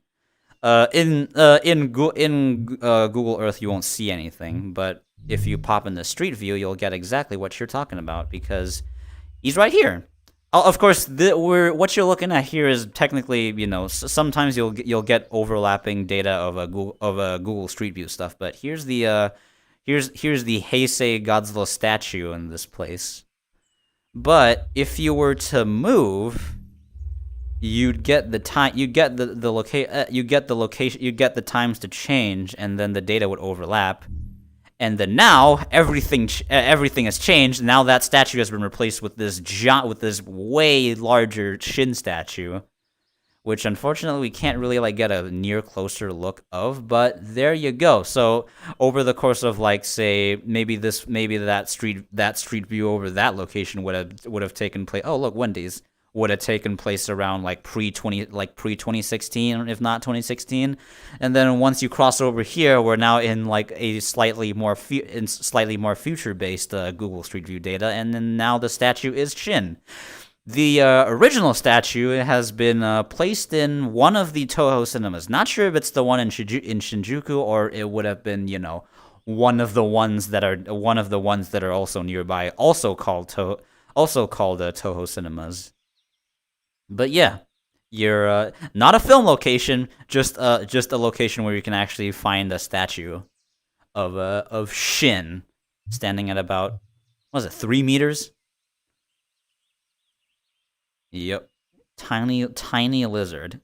In Google Earth, you won't see anything, but if you pop in the street view, you'll get exactly what you're talking about because he's right here. Of course, what you're looking at here is technically, sometimes you'll get overlapping data of a Google Street View stuff, but here's the Heisei Godzilla statue in this place. But if you were to move, you'd get the time, you get the location, you get the times to change, and then the data would overlap. And then now everything has changed. Now that statue has been replaced with this way larger Shin statue, which unfortunately we can't really like get a near closer look of. But there you go. So over the course of like say maybe that street view over that location would have taken place. Oh look, Wendy's would have taken place around like pre 2016, if not 2016, and then once you cross over here, we're now in like a slightly more future based Google Street View data, and then now the statue is Shin. The original statue has been placed in one of the Toho cinemas. Not sure if it's the one in Shinjuku or it would have been one of the ones that are also nearby, also called Toho cinemas. But yeah, you're not a film location, just a location where you can actually find a statue of Shin standing at about, what was it, 3 meters? Yep, tiny lizard.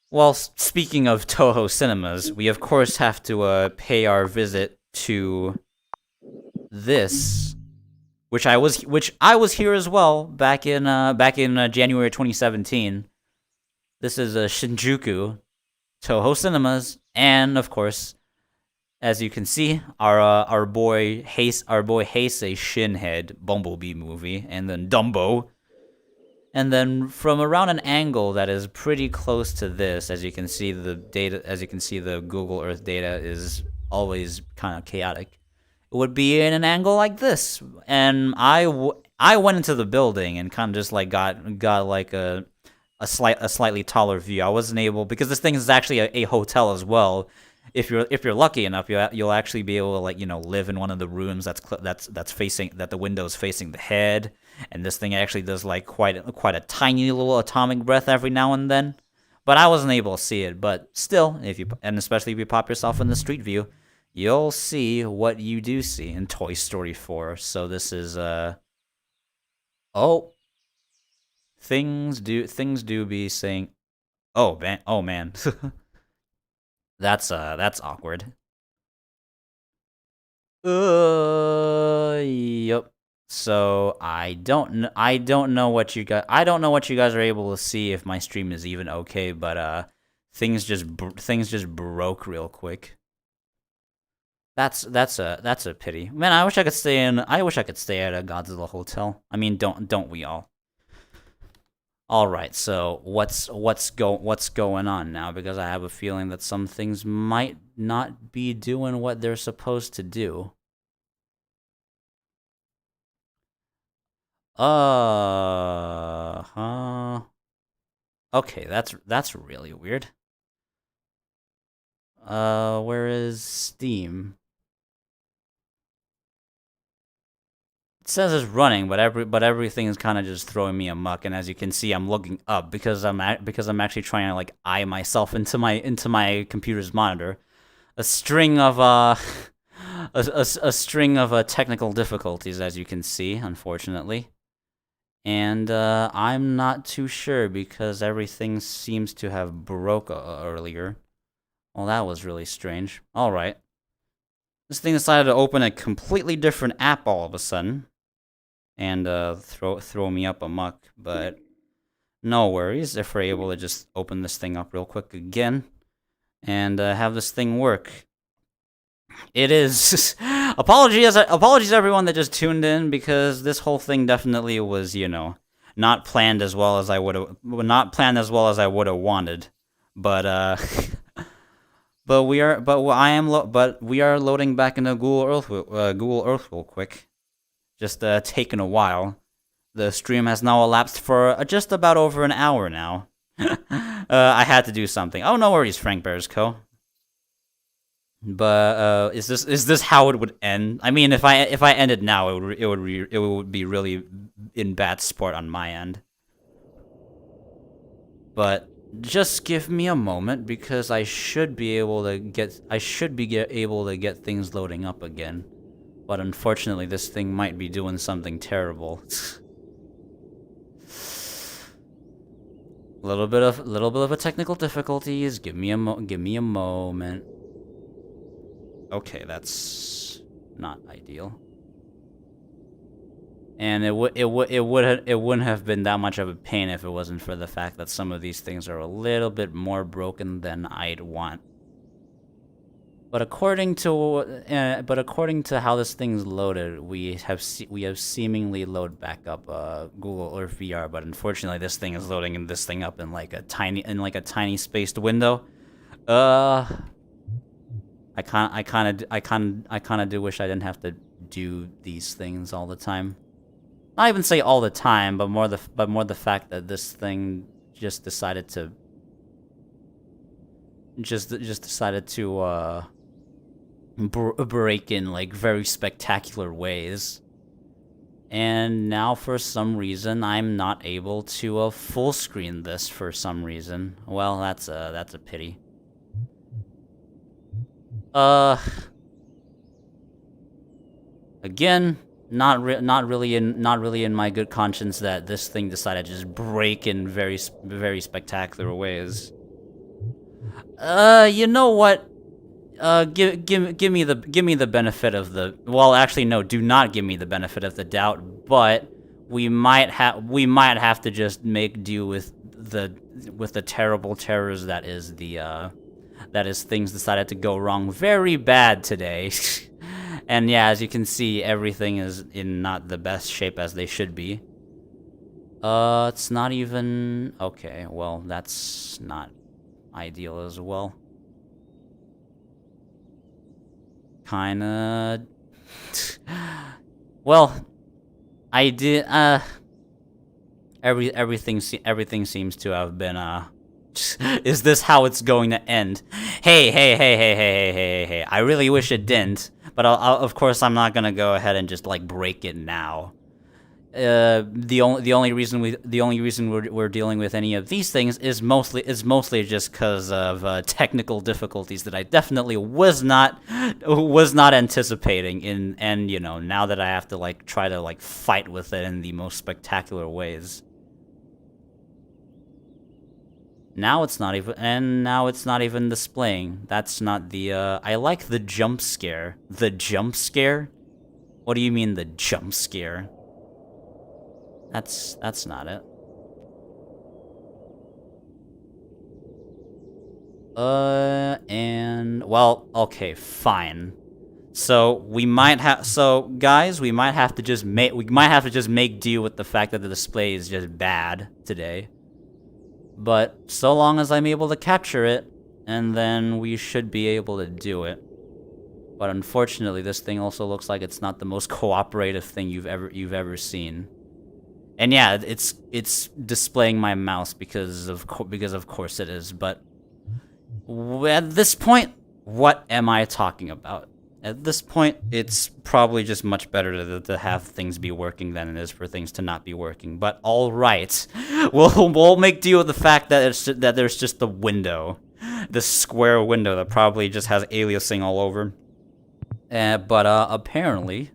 Well, speaking of Toho cinemas, we of course have to pay our visit to this. Which I was here as well back in January 2017. This is Shinjuku, Toho Cinemas, and of course, as you can see, our boy Heisei Shinhead Bumblebee movie, and then Dumbo, and then from around an angle that is pretty close to this, as you can see the Google Earth data is always kind of chaotic. Would be in an angle like this, and I went into the building and kind of just like got like a slightly taller view. I wasn't able, because this thing is actually a hotel as well. If you're lucky enough, you'll actually be able to like live in one of the rooms that the window's facing the head, and this thing actually does like quite a tiny little atomic breath every now and then. But I wasn't able to see it. But still, especially if you pop yourself in the street view, you'll see what you do see in Toy Story 4. So this is things do be saying, oh man. That's awkward. Yep. So I don't know what you guys are able to see if my stream is even okay, but things just broke real quick. That's a pity. Man, I wish I could stay at a Godzilla hotel. I mean, don't we all? All right, so what's going on now? Because I have a feeling that some things might not be doing what they're supposed to do. Huh. Okay, that's really weird. Where is Steam? It says it's running, but everything is kind of just throwing me amok. And as you can see, I'm looking up because I'm actually trying to like eye myself into my computer's monitor. A string of a string of technical difficulties, as you can see, unfortunately. And I'm not too sure because everything seems to have broke earlier. Well, that was really strange. All right. This thing decided to open a completely different app all of a sudden, and throw me up amok. But no worries if we're able to just open this thing up real quick again, and have this thing work. It is. Apologies everyone that just tuned in, because this whole thing definitely was, not planned as well as I would have wanted. But but we are loading back into Google Earth real quick. Just taking a while. The stream has now elapsed for just about over an hour now. I had to do something. Oh, no worries, Frank Bears Co. But is this how it would end? I mean, if I ended now, it would be really in bad sport on my end. But just give me a moment, because I should be able to get things loading up again. But unfortunately, this thing might be doing something terrible. little bit of a technical difficulties. Give me a moment. Okay, that's not ideal. And it wouldn't have been that much of a pain if it wasn't for the fact that some of these things are a little bit more broken than I'd want. But according to how this thing's loaded, we have seemingly load back up Google Earth VR. But unfortunately, this thing is loading this thing up in like a tiny spaced window. I kind of do wish I didn't have to do these things all the time. Not even say all the time, but more the fact that this thing just decided to break in like very spectacular ways. And now for some reason I'm not able to full screen this for some reason. Well, that's a pity. Again, not really in my good conscience that this thing decided to just break in very spectacular ways. You know what? Give me the benefit of the, well, actually no, do not give me the benefit of the doubt, but we might have to just make do with the terrible terrors that is things decided to go wrong very bad today. And yeah, as you can see, everything is in not the best shape as they should be. It's not even... Okay, well, that's not ideal as well. Kinda... Well, I did, everything seems to have been, is this how it's going to end? Hey. I really wish it didn't, but of course I'm not gonna go ahead and just like break it now. The only reason we're dealing with any of these things is mostly just because of technical difficulties that I definitely was not anticipating and now that I have to like try to like fight with it in the most spectacular ways. Now it's not even displaying. That's not the I like the jump scare. The jump scare? What do you mean the jump scare? That's not it. And well, okay, fine. So guys, we might have to just make do with the fact that the display is just bad today. But so long as I'm able to capture it, and then we should be able to do it. But unfortunately, this thing also looks like it's not the most cooperative thing you've ever seen. And yeah, it's displaying my mouse because of course it is. But at this point, what am I talking about? At this point, it's probably just much better to have things be working than it is for things to not be working. But all right, we'll make deal with the fact that there's just a window, this square window that probably just has aliasing all over. But apparently,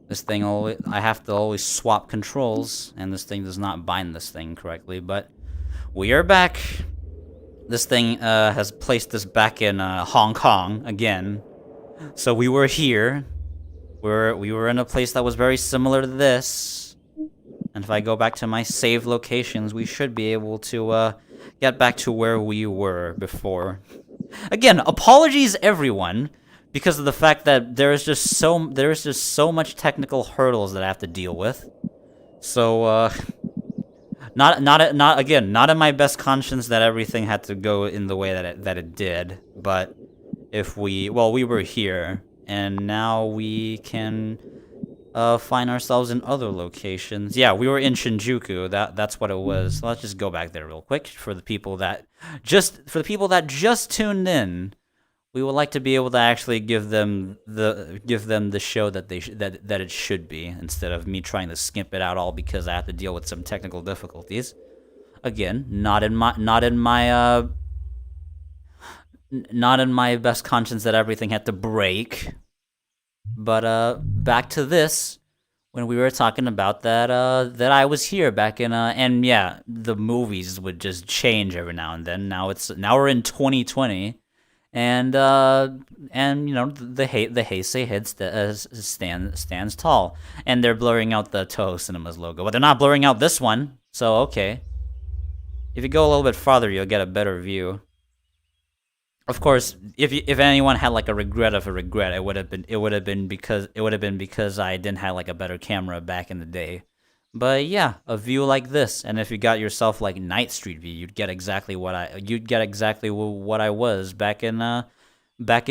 this thing I have to always swap controls, and this thing does not bind this thing correctly. But we are back. This thing has placed us back in Hong Kong again. So we were here. We were in a place that was very similar to this. And if I go back to my saved locations, we should be able to get back to where we were before. Again, apologies everyone, because of the fact that there is just so much technical hurdles that I have to deal with. So not in my best conscience that everything had to go in the way that it did, but we were here, and now we can find ourselves in other locations. Yeah, we were in Shinjuku. That's what it was. Let's just go back there real quick for the people that just tuned in. We would like to be able to actually give them the show that that it should be, instead of me trying to skimp it out all because I have to deal with some technical difficulties. Again, not in my best conscience that everything had to break. But back to this, when we were talking about that I was here back in and yeah, the movies would just change every now and then. Now we're in 2020. And you know, the Heisei head stands tall, and they're blurring out the Toho Cinemas logo, but they're not blurring out this one. So okay, if you go a little bit farther, you'll get a better view. Of course, if anyone had like a regret of a regret, it would have been because I didn't have like a better camera back in the day. But yeah, a view like this, and if you got yourself like Night Street view, you'd get exactly what I was back in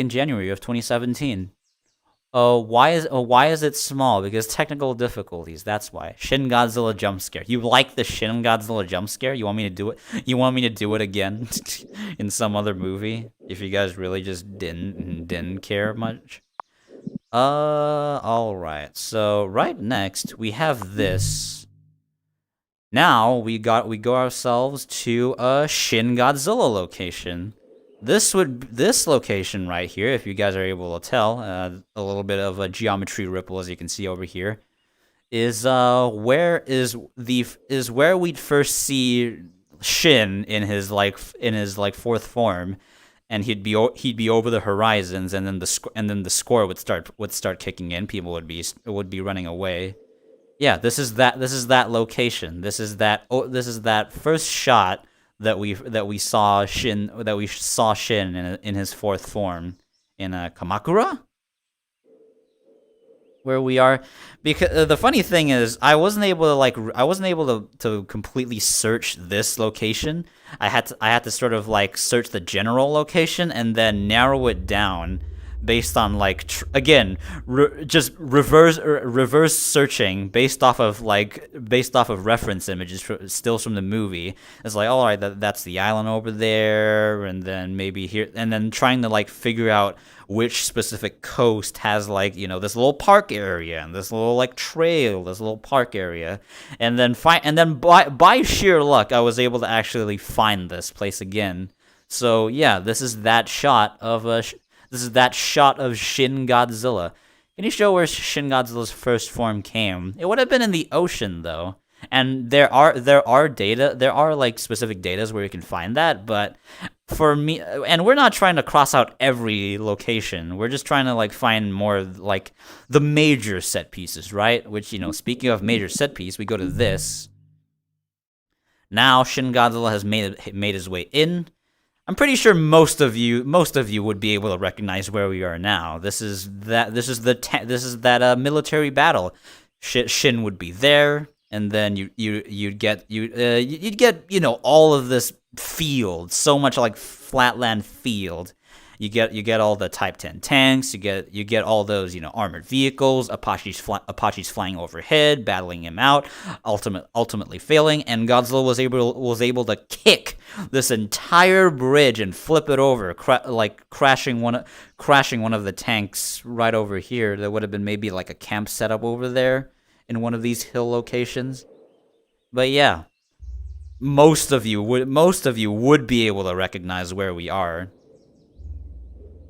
January of 2017. Why is it small? Because technical difficulties. That's why. Shin Godzilla jump scare. You like the Shin Godzilla jump scare? You want me to do it? You want me to do it again in some other movie? If you guys really just didn't care much. All right. So right next we have this. Now we go ourselves to a Shin Godzilla location. This location right here, if you guys are able to tell, a little bit of a geometry ripple as you can see over here, is where we'd first see Shin in his fourth form. And he'd be over the horizons, and then the score would start kicking in. People would be running away. Yeah, this is that location. This is that first shot that we saw Shin in his fourth form in Kamakura, where we are. Because the funny thing is, I wasn't able to completely search this location. I had to sort of like search the general location and then narrow it down based on like just reverse searching based off of reference images stills from the movie. It's like, all right, that's the island over there, and then maybe here, and then trying to like figure out which specific coast has like, you know, this little park area and this little like trail, this little park area, and then by sheer luck I was able to actually find this place again. So yeah, this is that shot of Shin Godzilla. Can you show where Shin Godzilla's first form came? It would have been in the ocean though. And there are like specific datas where you can find that, but for me, and we're not trying to cross out every location. We're just trying to like find more like the major set pieces, right? Which, you know, speaking of major set piece, we go to this. Now Shin Godzilla has made his way in. I'm pretty sure most of you would be able to recognize where we are now. This is that military battle. Shin would be there. And then you'd get you know, all of this field, so much like flatland field, You get all the Type 10 tanks. You get all those armored vehicles. Apache's flying overhead, battling him out, ultimately failing, and Godzilla was able to kick this entire bridge and flip it over, crashing one of the tanks right over here. There would have been maybe like a camp setup over there in one of these hill locations. But yeah, most of you would be able to recognize where we are.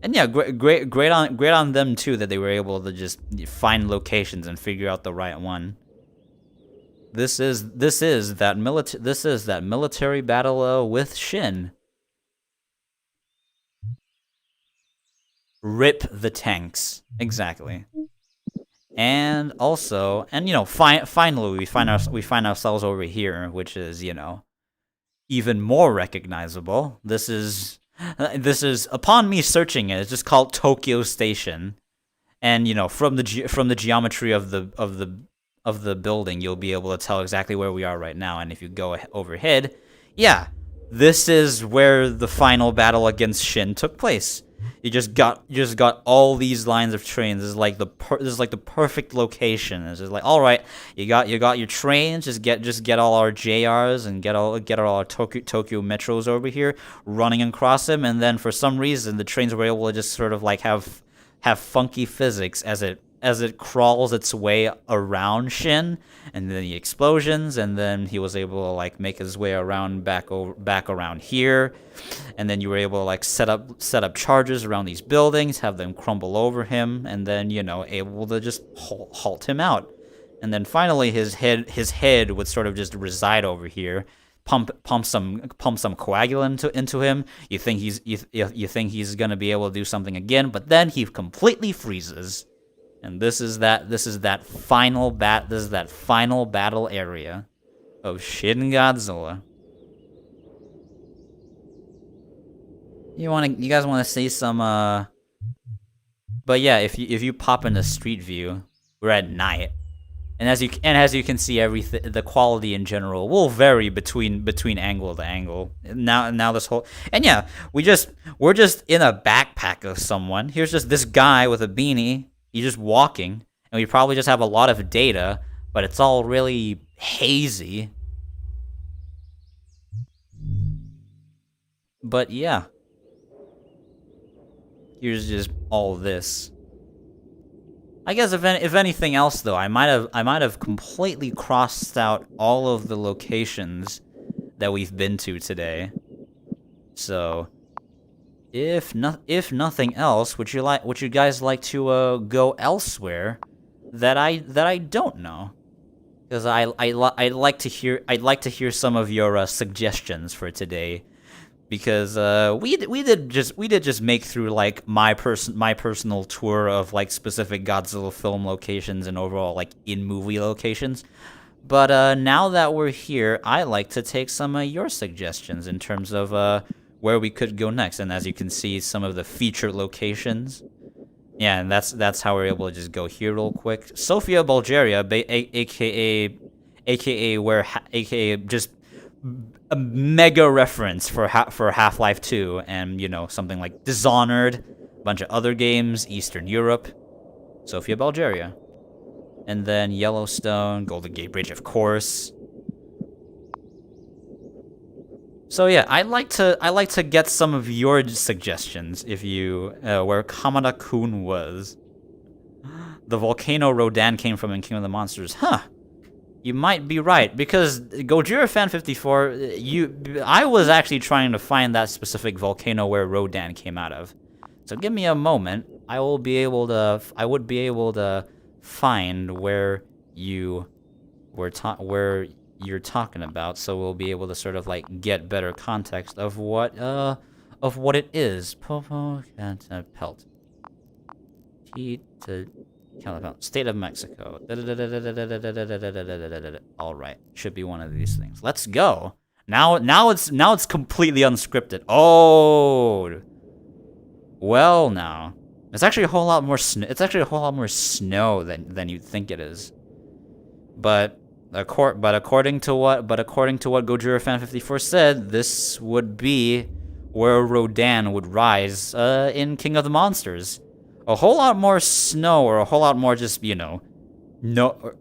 And yeah, great on them too that they were able to just find locations and figure out the right one. This is that military battle with Shin. Rip the tanks, exactly. And also, finally we find ourselves over here, which is even more recognizable. This is upon me searching it, it's just called Tokyo Station, and from the geometry of the building, you'll be able to tell exactly where we are right now. And if you go overhead, yeah, this is where the final battle against Shin took place. You just got all these lines of trains. This is like the perfect location. It's just like, all right, you got your trains. Just get all our JRs and get all our Tokyo metros over here running across them. And then for some reason, the trains were able to just sort of like have funky physics as it crawls its way around Shin, and then the explosions, and then he was able to like make his way around back around here, and then you were able to like set up charges around these buildings, have them crumble over him, and then able to just halt him out, and then finally his head would sort of just reside over here. Pump some coagulant into him. You think he's gonna be able to do something again, but then he completely freezes. And this is that final battle area of Shin Godzilla. You guys want to see some but yeah, if you pop into Street View, we're at night. And as you can see, the quality in general will vary between angle to angle. Now this whole, and yeah, we're just in a backpack of someone. Here's just this guy with a beanie. He's just walking, and we probably just have a lot of data, but it's all really hazy. But yeah, here's just all this. I guess if anything else though, I might have completely crossed out all of the locations that we've been to today. So, if nothing else, would you guys like to go elsewhere that I don't know? Because I'd like to hear some of your suggestions for today. Because we did just make through like my personal tour of like specific Godzilla film locations and overall like in movie locations, but now that we're here, I like to take some of your suggestions in terms of where we could go next. And as you can see, some of the featured locations. Yeah, and that's how we're able to just go here real quick. Sofia, Bulgaria, aka just a mega reference for Half-Life 2, and something like Dishonored, a bunch of other games, Eastern Europe, Sofia, Bulgaria, and then Yellowstone, Golden Gate Bridge, of course. So yeah, I like to get some of your suggestions if you where Kamada-kun was. The volcano Rodan came from in King of the Monsters, huh? You might be right, because Gojira Fan 54, I was actually trying to find that specific volcano where Rodan came out of. So give me a moment. I would be able to find where you're talking about, so we'll be able to sort of like get better context of what it is. Popo pelt. Heat to State of Mexico. All right, should be one of these things. Let's go. Now it's completely unscripted. Oh, well, now it's actually a whole lot more snow. It's actually a whole lot more snow than you'd think it is. But according to what Gojira Fan 54 said, this would be where Rodan would rise in King of the Monsters. A whole lot more snow, or a whole lot more just, no,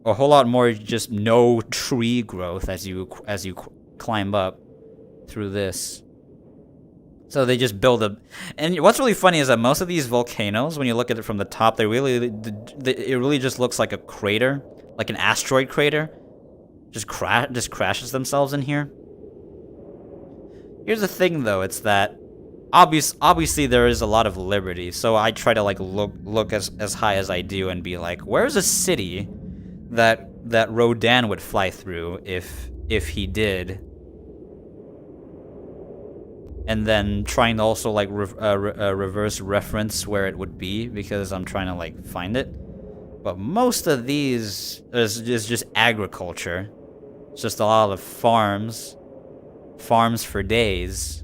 a whole lot more just no tree growth as you climb up through this. So they just build a, and what's really funny is that most of these volcanoes, when you look at it from the top, it really just looks like a crater, like an asteroid crater, just crashes themselves in here. Here's the thing, though, it's that obviously there is a lot of liberty, so I try to like look as high as I do and be like, where's a city that Rodan would fly through if he did? And then trying to also like reverse reference where it would be, because I'm trying to like find it. But most of these is just agriculture. It's just a lot of farms for days.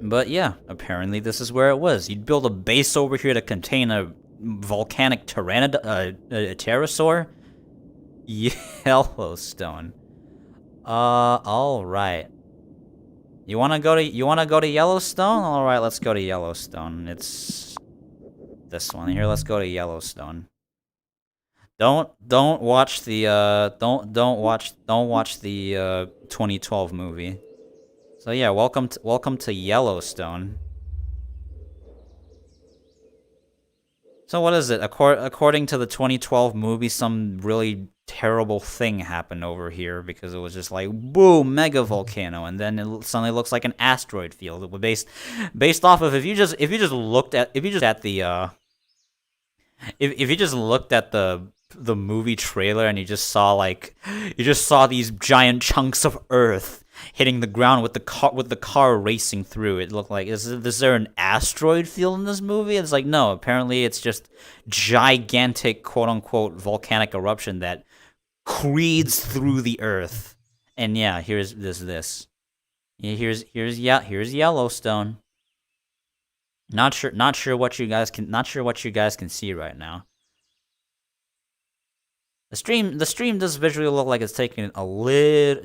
But yeah, apparently this is where it was. You'd build a base over here to contain a volcanic pterosaur. Yellowstone. All right. You wanna go to Yellowstone? All right, let's go to Yellowstone. It's this one here. Let's go to Yellowstone. Don't watch the 2012 movie. So yeah, welcome to Yellowstone. So what is it? According to the 2012 movie, some really terrible thing happened over here because it was just like boom, mega volcano, and then it suddenly looks like an asteroid field. It was based off of if you just looked at the movie trailer and you just saw these giant chunks of earth hitting the ground with the car racing through. It looked like, is there an asteroid field in this movie? It's like, no, apparently it's just gigantic quote-unquote volcanic eruption that creeds through the earth. And yeah, here's this. Yeah, here's Yellowstone. Not sure what you guys can see right now. The stream does visually look like it's taking a little